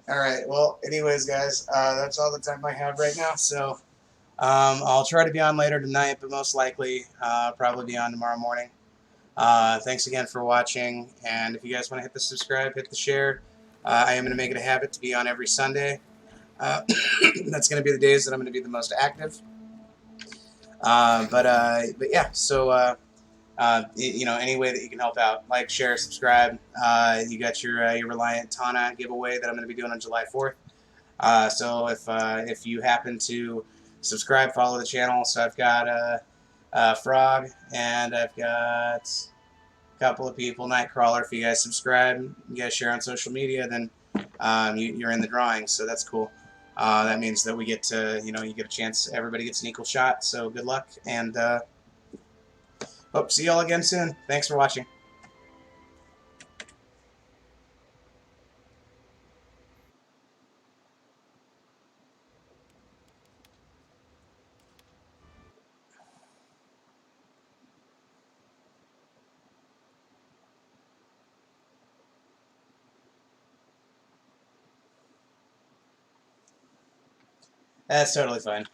All right. Well, anyways, guys, that's all the time I have right now. So I'll try to be on later tonight, but most likely probably be on tomorrow morning. Thanks again for watching, and if you guys want to hit the subscribe, hit the share. I am going to make it a habit to be on every Sunday. Uh, that's going to be the days that I'm going to be the most active. But yeah, so you know, any way that you can help out, like, share, subscribe. You got your Reliant TANA giveaway that I'm going to be doing on July 4th. So if you happen to subscribe, follow the channel. So I've got Frog, and I've got a couple of people, Nightcrawler. If you guys subscribe, you guys share on social media, then you're in the drawing. So that's cool. That means that we get to, you know, you get a chance. Everybody gets an equal shot. So good luck, and hope to see y'all again soon. Thanks for watching. That's totally fine.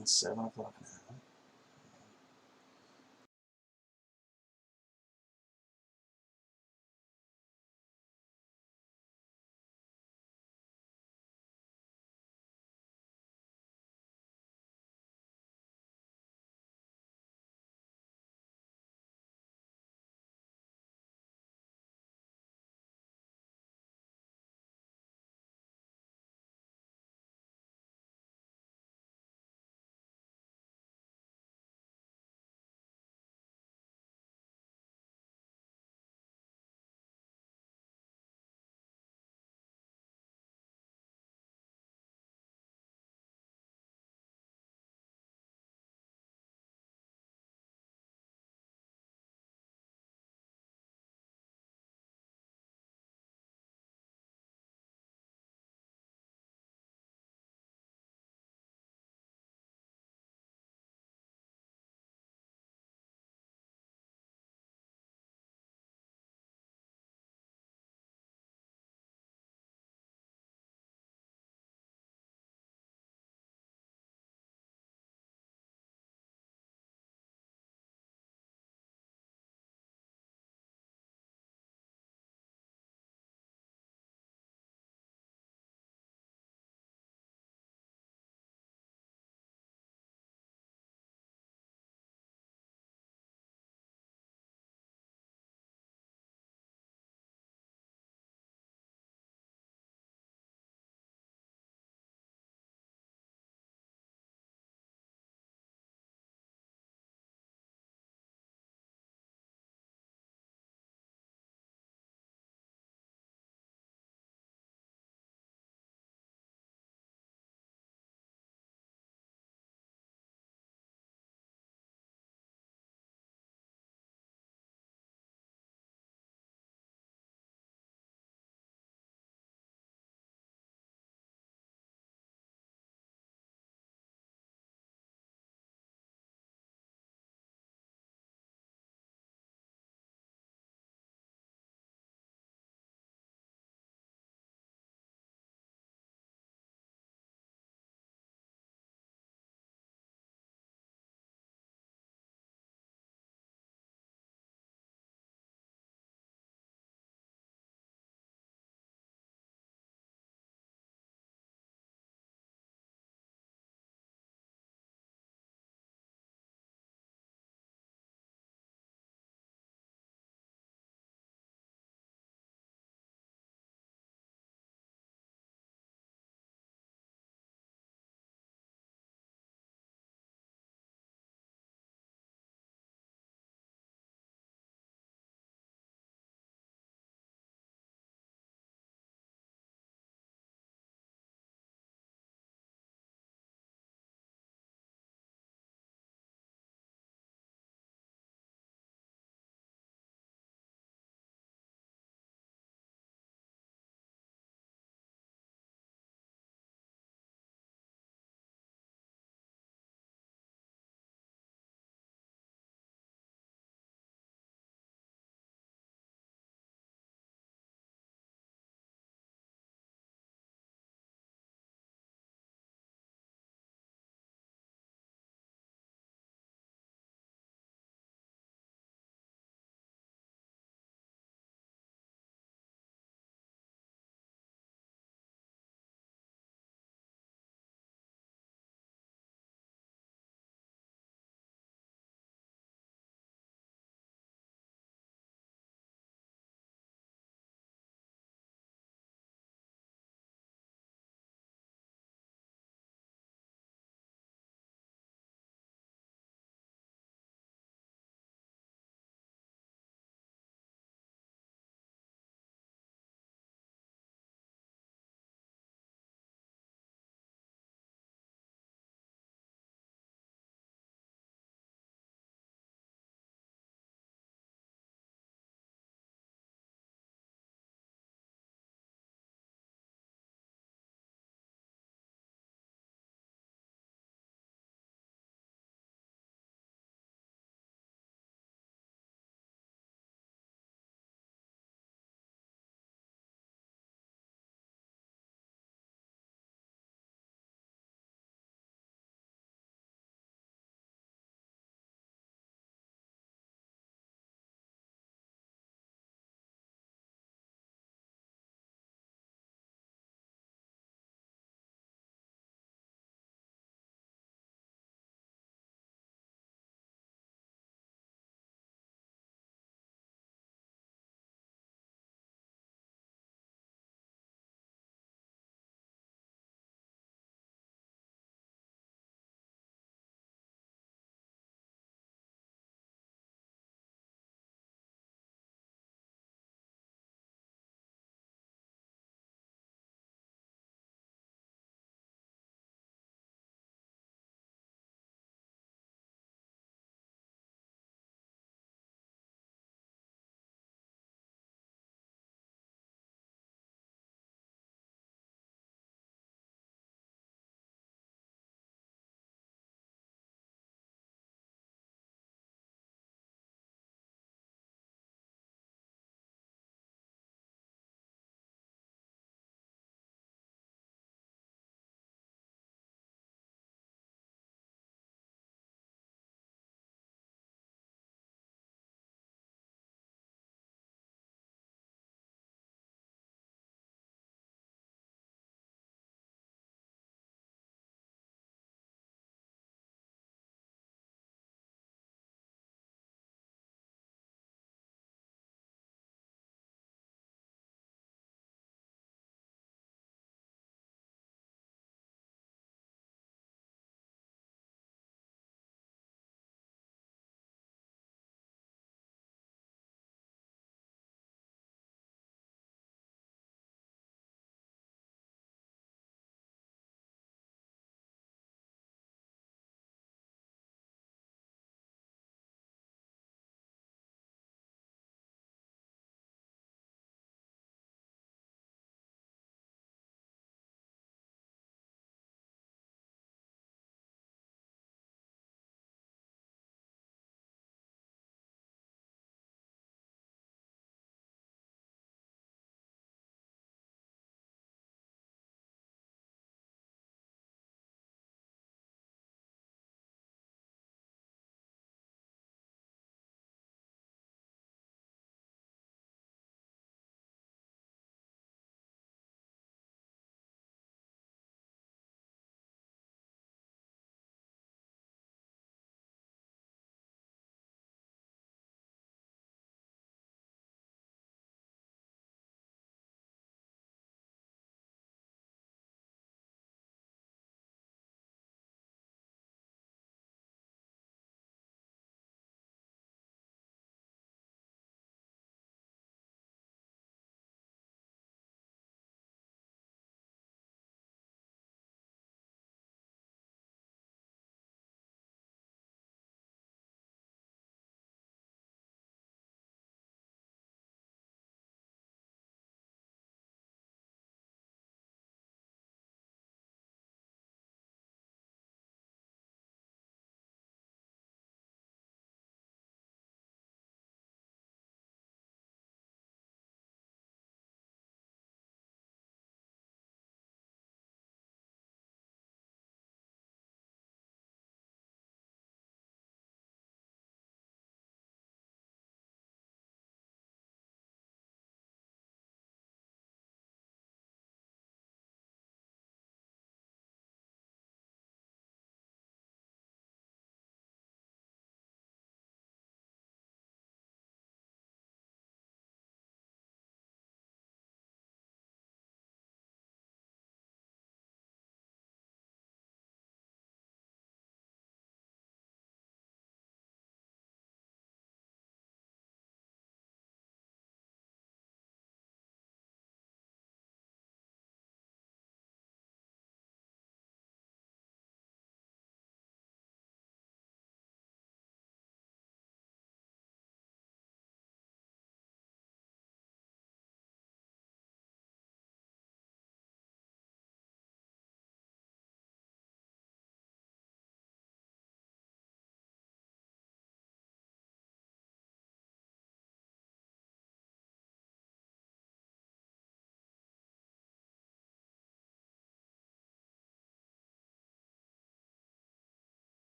It's 7 o'clock now.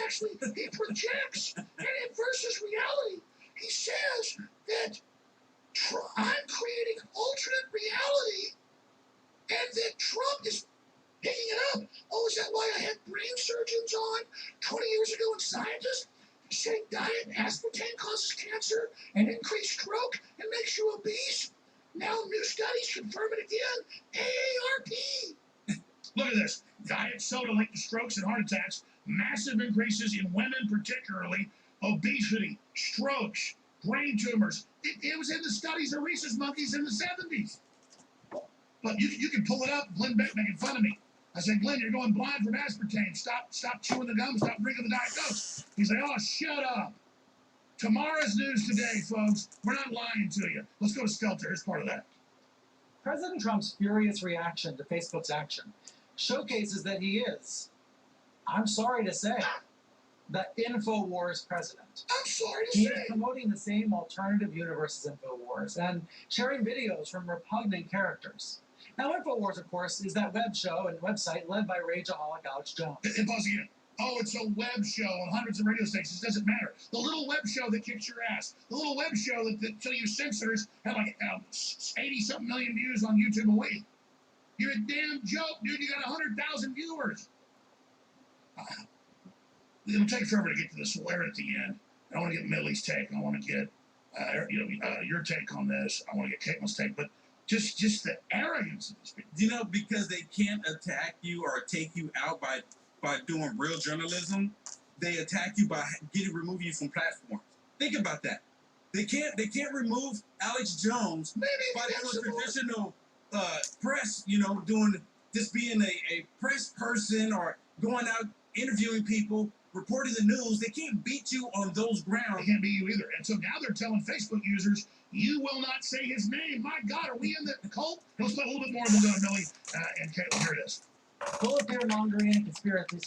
actually, he projects, and it versus reality. He says that I'm creating alternate reality, and that Trump is picking it up. Oh, is that why I had brain surgeons on 20 years ago and scientists saying diet aspartame causes cancer and increased stroke and makes you obese? Now new studies confirm it again. AARP. Look at this. Diet soda linked to strokes and heart attacks. Massive increases in women, particularly obesity, strokes, brain tumors. It was in the studies of rhesus monkeys in the 70s. But you can pull it up. Glenn Beck making fun of me. I said, Glenn, you're going blind from aspartame. Stop chewing the gum. Stop drinking the Diet Coke. He's like, oh, shut up. Tomorrow's news today, folks. We're not lying to you. Let's go to Stelter. Here's part of that. President Trump's furious reaction to Facebook's action showcases that he is, I'm sorry to say, the InfoWars president. I'm sorry to He say. is promoting the same alternative universe as InfoWars and sharing videos from repugnant characters. Now, InfoWars, of course, is that web show and website led by rageaholic Alex Jones. And pause again. Oh, it's a web show on hundreds of radio stations. Doesn't matter. The little web show that kicks your ass. The little web show that till you censors had like 80-something million views on YouTube a week. You're a damn joke, dude. You got 100,000 viewers. It'll take forever to get to the swear at the end. I want to get Millie's take. I want to get your take on this. I want to get Caitlin's take. But just the arrogance of these people. You know, because they can't attack you or take you out by doing real journalism, they attack you by remove you from platforms. Think about that. They can't remove Alex Jones by doing traditional press. You know, doing just being a press person or going out interviewing people, reporting the news. They can't beat you on those grounds. They can't beat you either. And so now they're telling Facebook users, you will not say his name. My God, are we in the cult? Let's put a little bit more and we'll go to Millie and Caitlin. Here it is. Full of fear-mongering and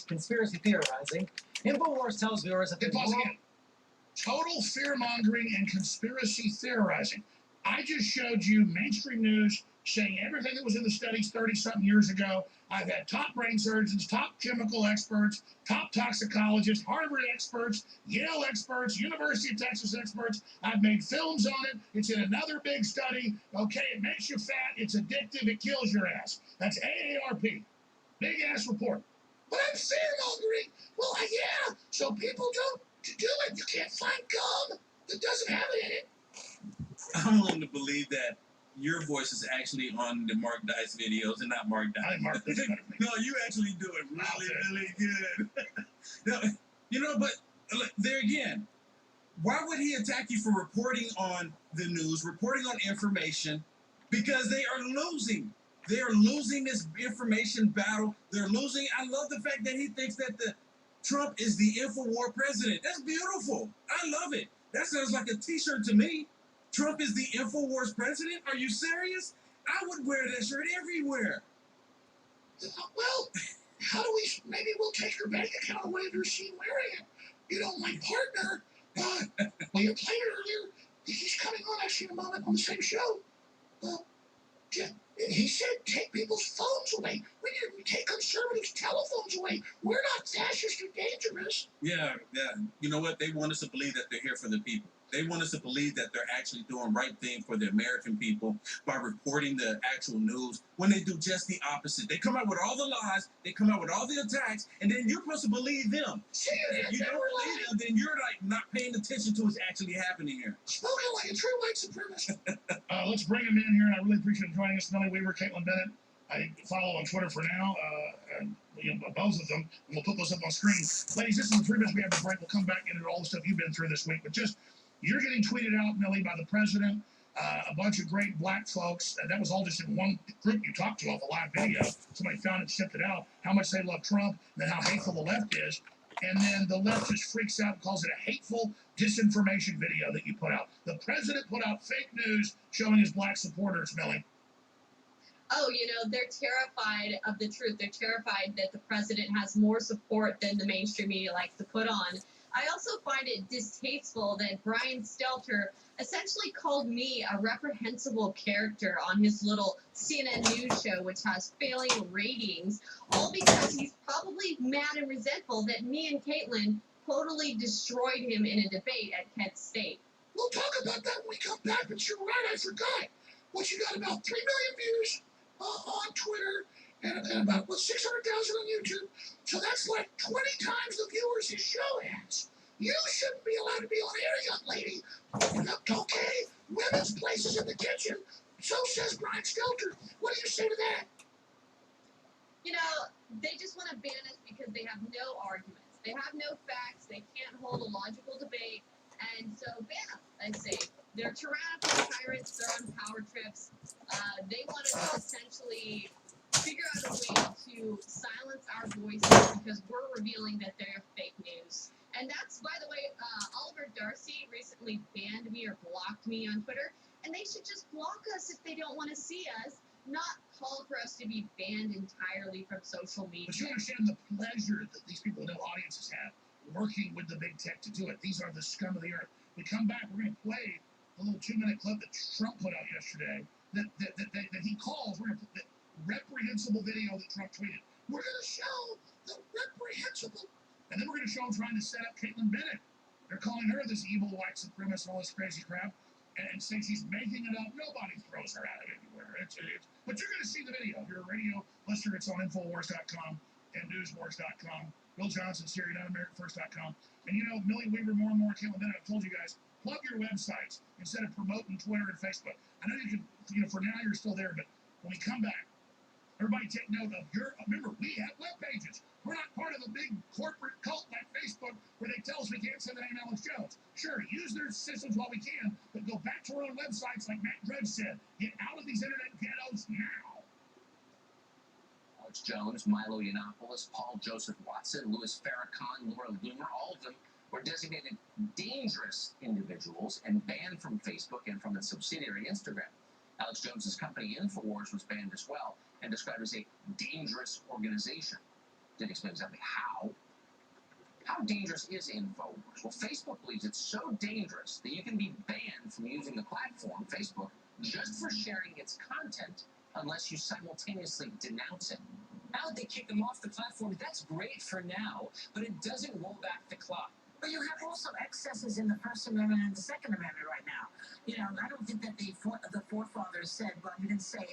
conspiracy theorizing, InfoWars tells viewers that Pause again. Total fear-mongering and conspiracy theorizing. I just showed you mainstream news saying everything that was in the studies 30-something years ago. I've had top brain surgeons, top chemical experts, top toxicologists, Harvard experts, Yale experts, University of Texas experts. I've made films on it. It's in another big study. Okay, it makes you fat. It's addictive. It kills your ass. That's AARP. Big-ass report. But I'm fear-mongering. Well, yeah, so people don't do it. You can't find gum that doesn't have it in it. I'm willing to believe that your voice is actually on the Mark Dice videos and not Mark Dice. Mark Dice. No, you actually do it really good. No, you know, but there again, why would he attack you for reporting on the news, reporting on information? Because they are losing. They are losing this information battle. They're losing. I love the fact that he thinks that Trump is the InfoWar president. That's beautiful. I love it. That sounds like a t-shirt to me. Trump is the InfoWars president? Are you serious? I would wear that shirt everywhere. Well, how do we, maybe we'll take your bank account away if you're seen wearing it. You know, my partner, well, you played it earlier. He's coming on actually in a moment on the same show. He said take people's phones away. We need to take conservatives' telephones away. We're not fascist or dangerous. Yeah. You know what? They want us to believe that they're here for the people. They want us to believe that they're actually doing right thing for the American people by reporting the actual news when they do just the opposite. They come out with all the lies, they come out with all the attacks, and then you're supposed to believe them. If you don't believe them, then you're like not paying attention to what's actually happening here. Spoken like a true white supremacist. Let's bring him in here, and I really appreciate him joining us. Millie Weaver, Caitlin Bennett. I follow on Twitter for now, and both of them, and we'll put those up on screen. Ladies, this is the 3 minutes we have to break. We'll come back into all the stuff you've been through this week, but just you're getting tweeted out, Millie, by the president, a bunch of great black folks. That was all just in one group you talked to off a live video. Somebody found it, sent it out, how much they love Trump, and then how hateful the left is. And then the left just freaks out and calls it a hateful disinformation video that you put out. The president put out fake news showing his black supporters, Millie. Oh, they're terrified of the truth. They're terrified that the president has more support than the mainstream media likes to put on. I also find it distasteful that Brian Stelter essentially called me a reprehensible character on his little CNN news show, which has failing ratings, all because he's probably mad and resentful that me and Caitlin totally destroyed him in a debate at Kent State. We'll talk about that when we come back, but you're right, I forgot. What, you got about 3 million views on Twitter and about, 600,000 on YouTube. So that's like 20 times the viewers his show has. You shouldn't be allowed to be on air, young lady. Okay, women's places in the kitchen. So says Brian Stelter. What do you say to that? You know, they just want to ban us because they have no arguments. They have no facts. They can't hold a logical debate. And so ban them, I say. They're tyrannical tyrants. They're on power trips. They want to essentially figure out a way to silence our voices because we're revealing that they're fake news. And that's, by the way, Oliver Darcy recently banned me or blocked me on Twitter. And they should just block us if they don't want to see us, not call for us to be banned entirely from social media. But you understand the pleasure that these people with no audiences have working with the big tech to do it. These are the scum of the earth. We come back, we're going to play a little 2-minute clip that Trump put out yesterday that he calls, we're going to put the reprehensible video that Trump tweeted. We're going to show the reprehensible. And then we're going to show him trying to set up Caitlin Bennett. They're calling her this evil white supremacist and all this crazy crap. And saying she's making it up. Nobody throws her out of anywhere. But you're going to see the video. If you're a radio listener, it's on Infowars.com and Newswars.com. Bill Johnson's here, UnitedAmericanFirst.com. And you know, Millie Weaver, more and more, Caitlin Bennett, I've told you guys, plug your websites instead of promoting Twitter and Facebook. I know you can, for now you're still there, but when we come back, everybody take note of remember, we have web pages. We're not part of a big corporate cult like Facebook where they tell us we can't say the name Alex Jones. Sure, use their systems while we can, but go back to our own websites like Matt Drudge said. Get out of these internet ghettos now. Alex Jones, Milo Yiannopoulos, Paul Joseph Watson, Louis Farrakhan, Laura Loomer, all of them were designated dangerous individuals and banned from Facebook and from its subsidiary Instagram. Alex Jones's company Infowars was banned as well and described as a dangerous organization. Didn't explain exactly how. How dangerous is Infowars? Well, Facebook believes it's so dangerous that you can be banned from using the platform, Facebook, just for sharing its content unless you simultaneously denounce it. Now that they kick them off the platform, that's great for now, but it doesn't roll back the clock. But you have also excesses in the First Amendment and the Second Amendment right now. You know, I don't think that the forefathers said, well, you can say,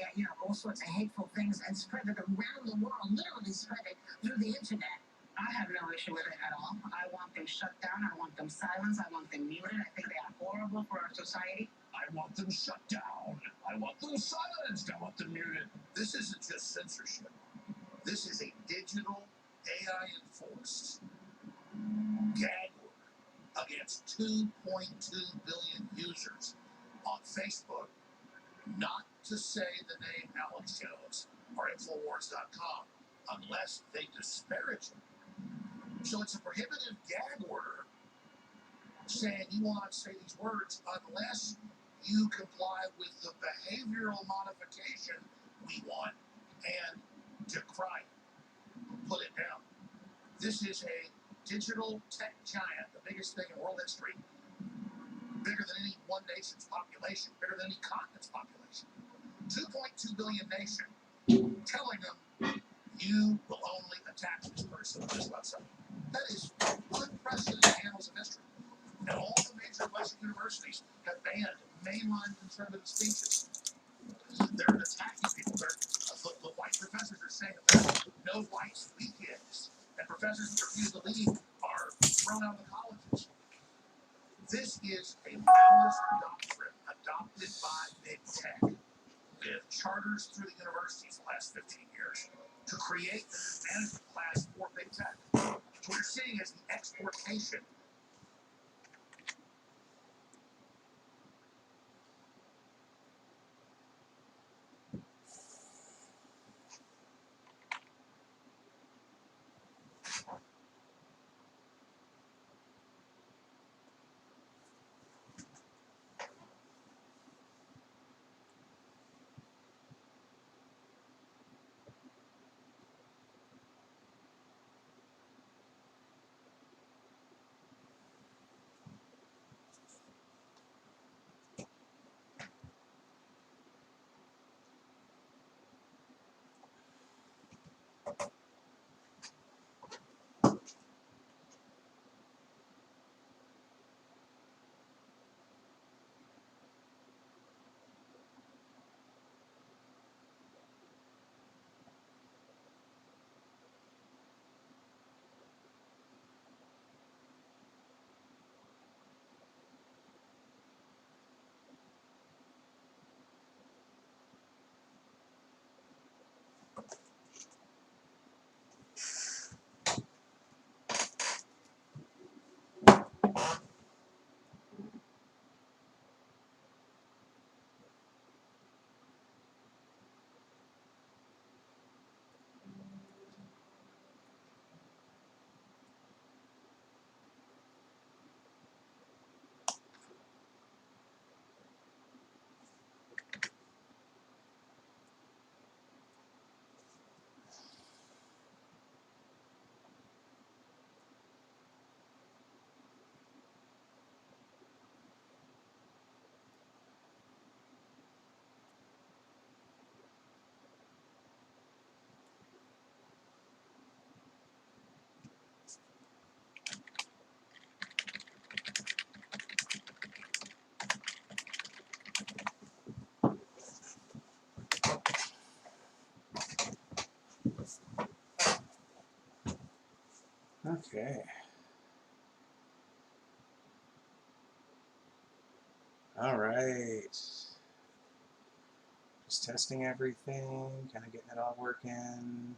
all sorts of hateful things and spread it around the world, literally spread it through the internet. I have no issue with it at all. I want them shut down. I want them silenced. I want them muted. I think they are horrible for our society. I want them shut down. I want them silenced. I want them muted. This isn't just censorship. This is a digital, AI-enforced gag order against 2.2 billion users on Facebook not to say the name Alex Jones or Infowars.com unless they disparage him. So it's a prohibitive gag order saying you will not say these words unless you comply with the behavioral modification we want and decry it, put it down. This is a digital tech giant, the biggest thing in world history, bigger than any one nation's population, bigger than any continent's population. 2.2 billion nation telling them you will only attack this person on this website. That is unprecedented in the annals of history. And all the major Western universities have banned mainline conservative speeches. They're attacking people. The white professors are saying that there are no white weekends. And professors who refuse to leave are thrown out of the colleges. This is a Maoist doctrine adopted by big tech with charters through the universities the last 15 years to create the management class for big tech. So what you're seeing is the exportation. Okay. All right. Just testing everything, kind of getting it all working.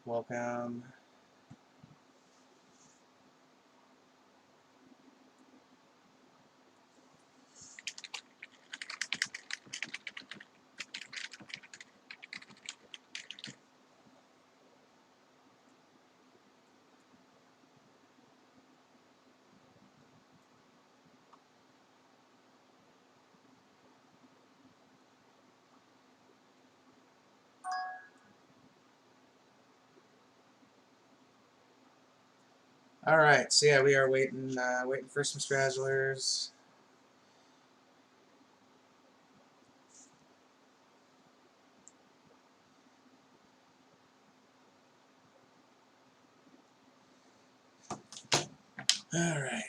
Welcome. All right, so yeah, we are waiting for some stragglers. All right.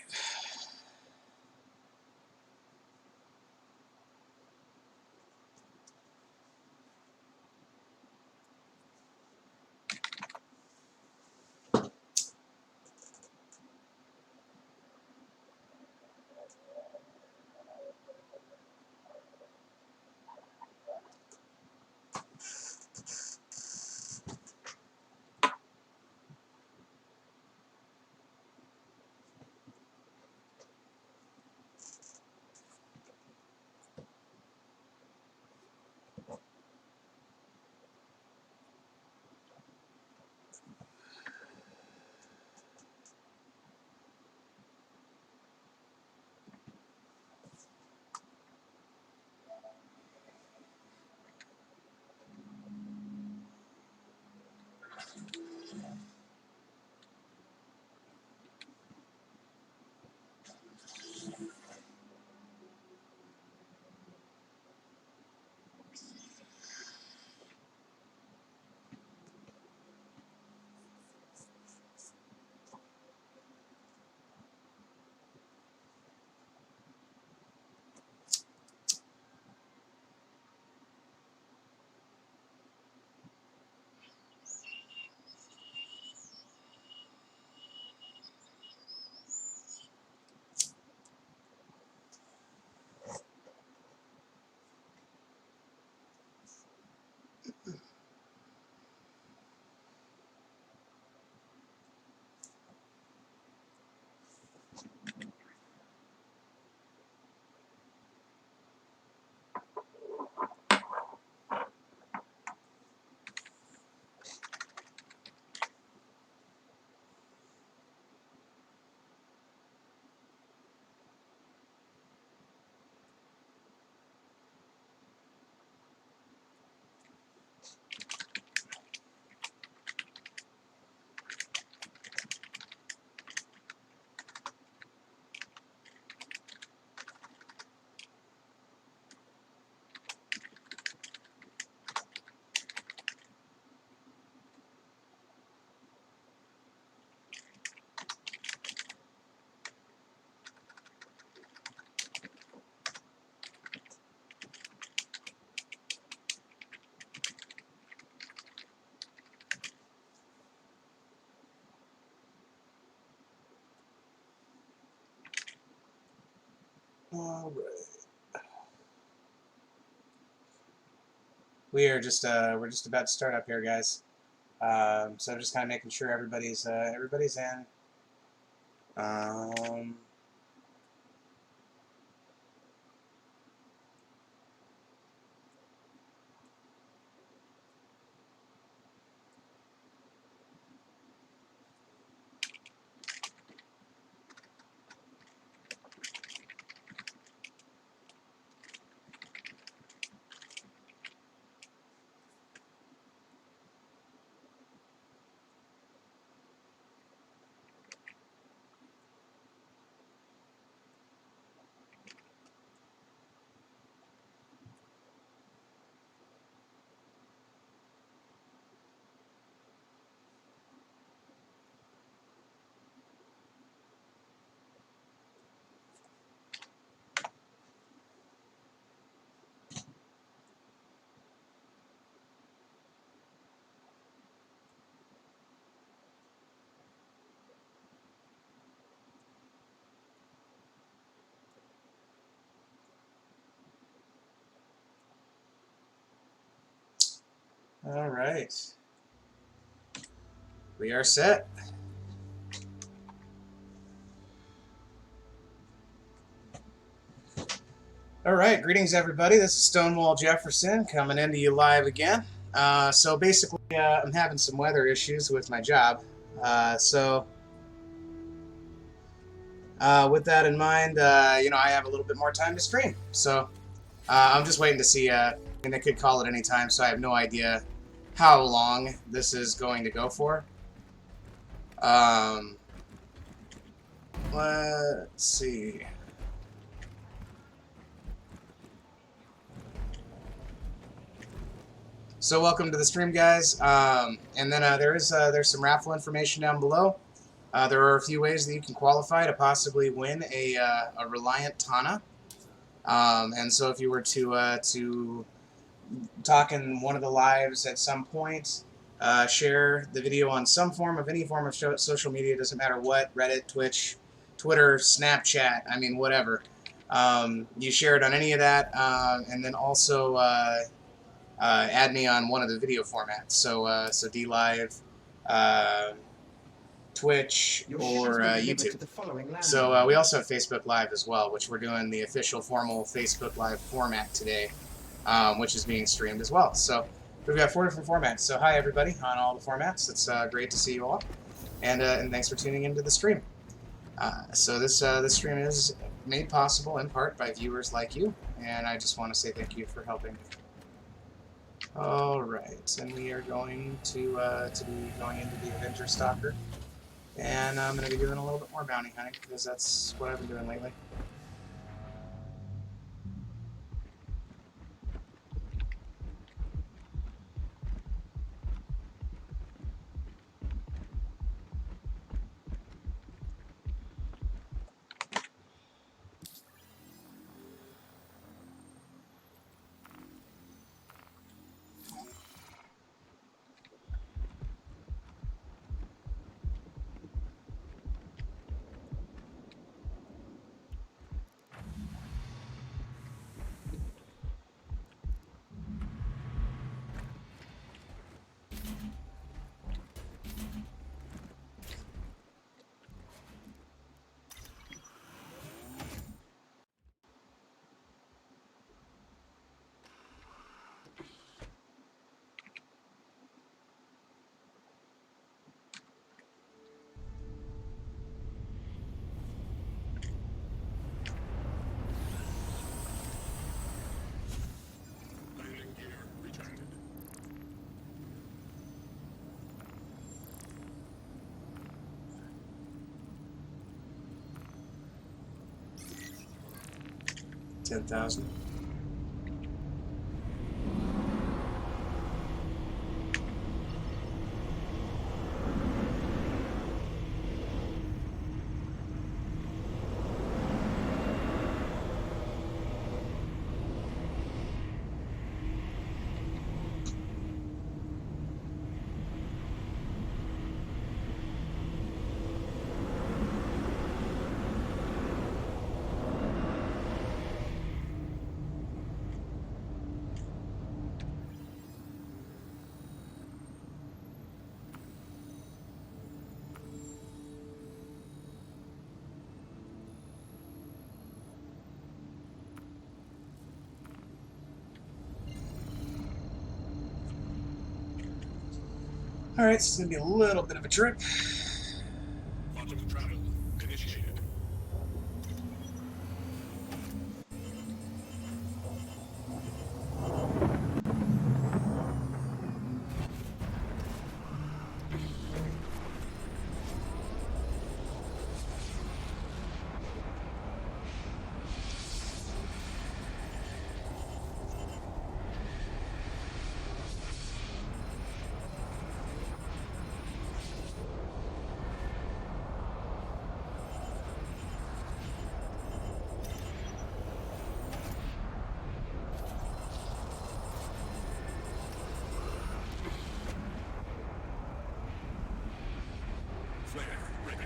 All right. We're just about to start up here, guys. So I'm just kind of making sure everybody's in. Um, All right. We are set. All right, greetings everybody. This is Stonewall Jefferson coming into you live again. So basically, I'm having some weather issues with my job. With that in mind, I have a little bit more time to stream. So I'm just waiting to see, and I could call it any time, so I have no idea how long this is going to go for. Let's see. So welcome to the stream, guys. And then there's some raffle information down below. There are a few ways that you can qualify to possibly win a Reliant TANA. And so if you were to talk in one of the lives at some point, share the video on some form of any form of social media, doesn't matter what, Reddit, Twitch, Twitter, Snapchat, I mean, whatever. You share it on any of that, and then also add me on one of the video formats. So DLive, Twitch, or YouTube. So we also have Facebook Live as well, which we're doing the official formal Facebook Live format today, which is being streamed as well. So we've got 4 different formats. So hi everybody on all the formats. It's great to see you all, and thanks for tuning into the stream. So this stream is made possible in part by viewers like you, and I just want to say thank you for helping. All right, and we are going to be going into the Avenger Stalker, and I'm going to be doing a little bit more bounty hunting because that's what I've been doing lately. $10,000. All right, so it's going to be a little bit of a trip. Quantum travel initiated. Flare ready.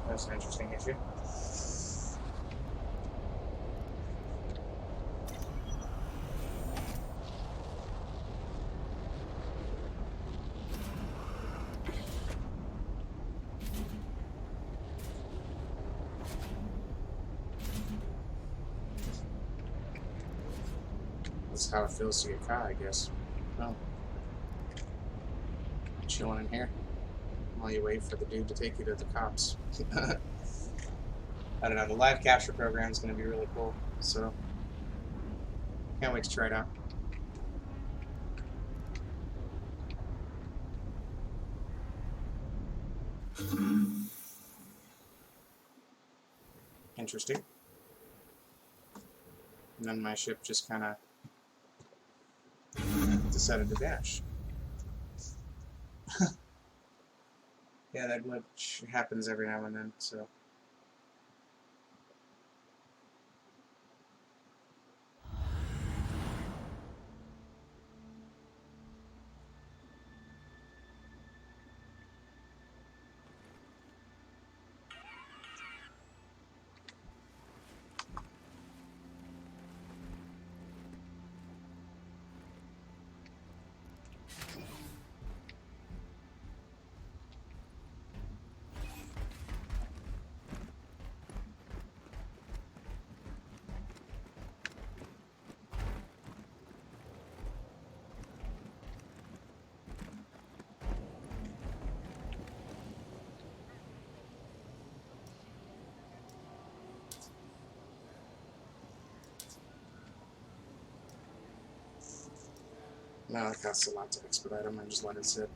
That's an interesting issue. how it feels to get caught, I guess. Well, chilling in here while you wait for the dude to take you to the cops. I don't know. The live capture program is going to be really cool, so can't wait to try it out. Interesting. And then my ship just kind of decided to dash. Yeah, that glitch happens every now and then, so. Now it costs a lot to expedite them, I just let it sit.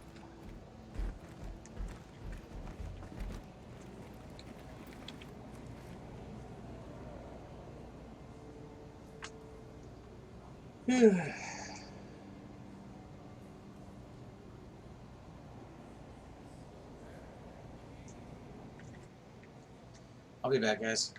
I'll be back, guys.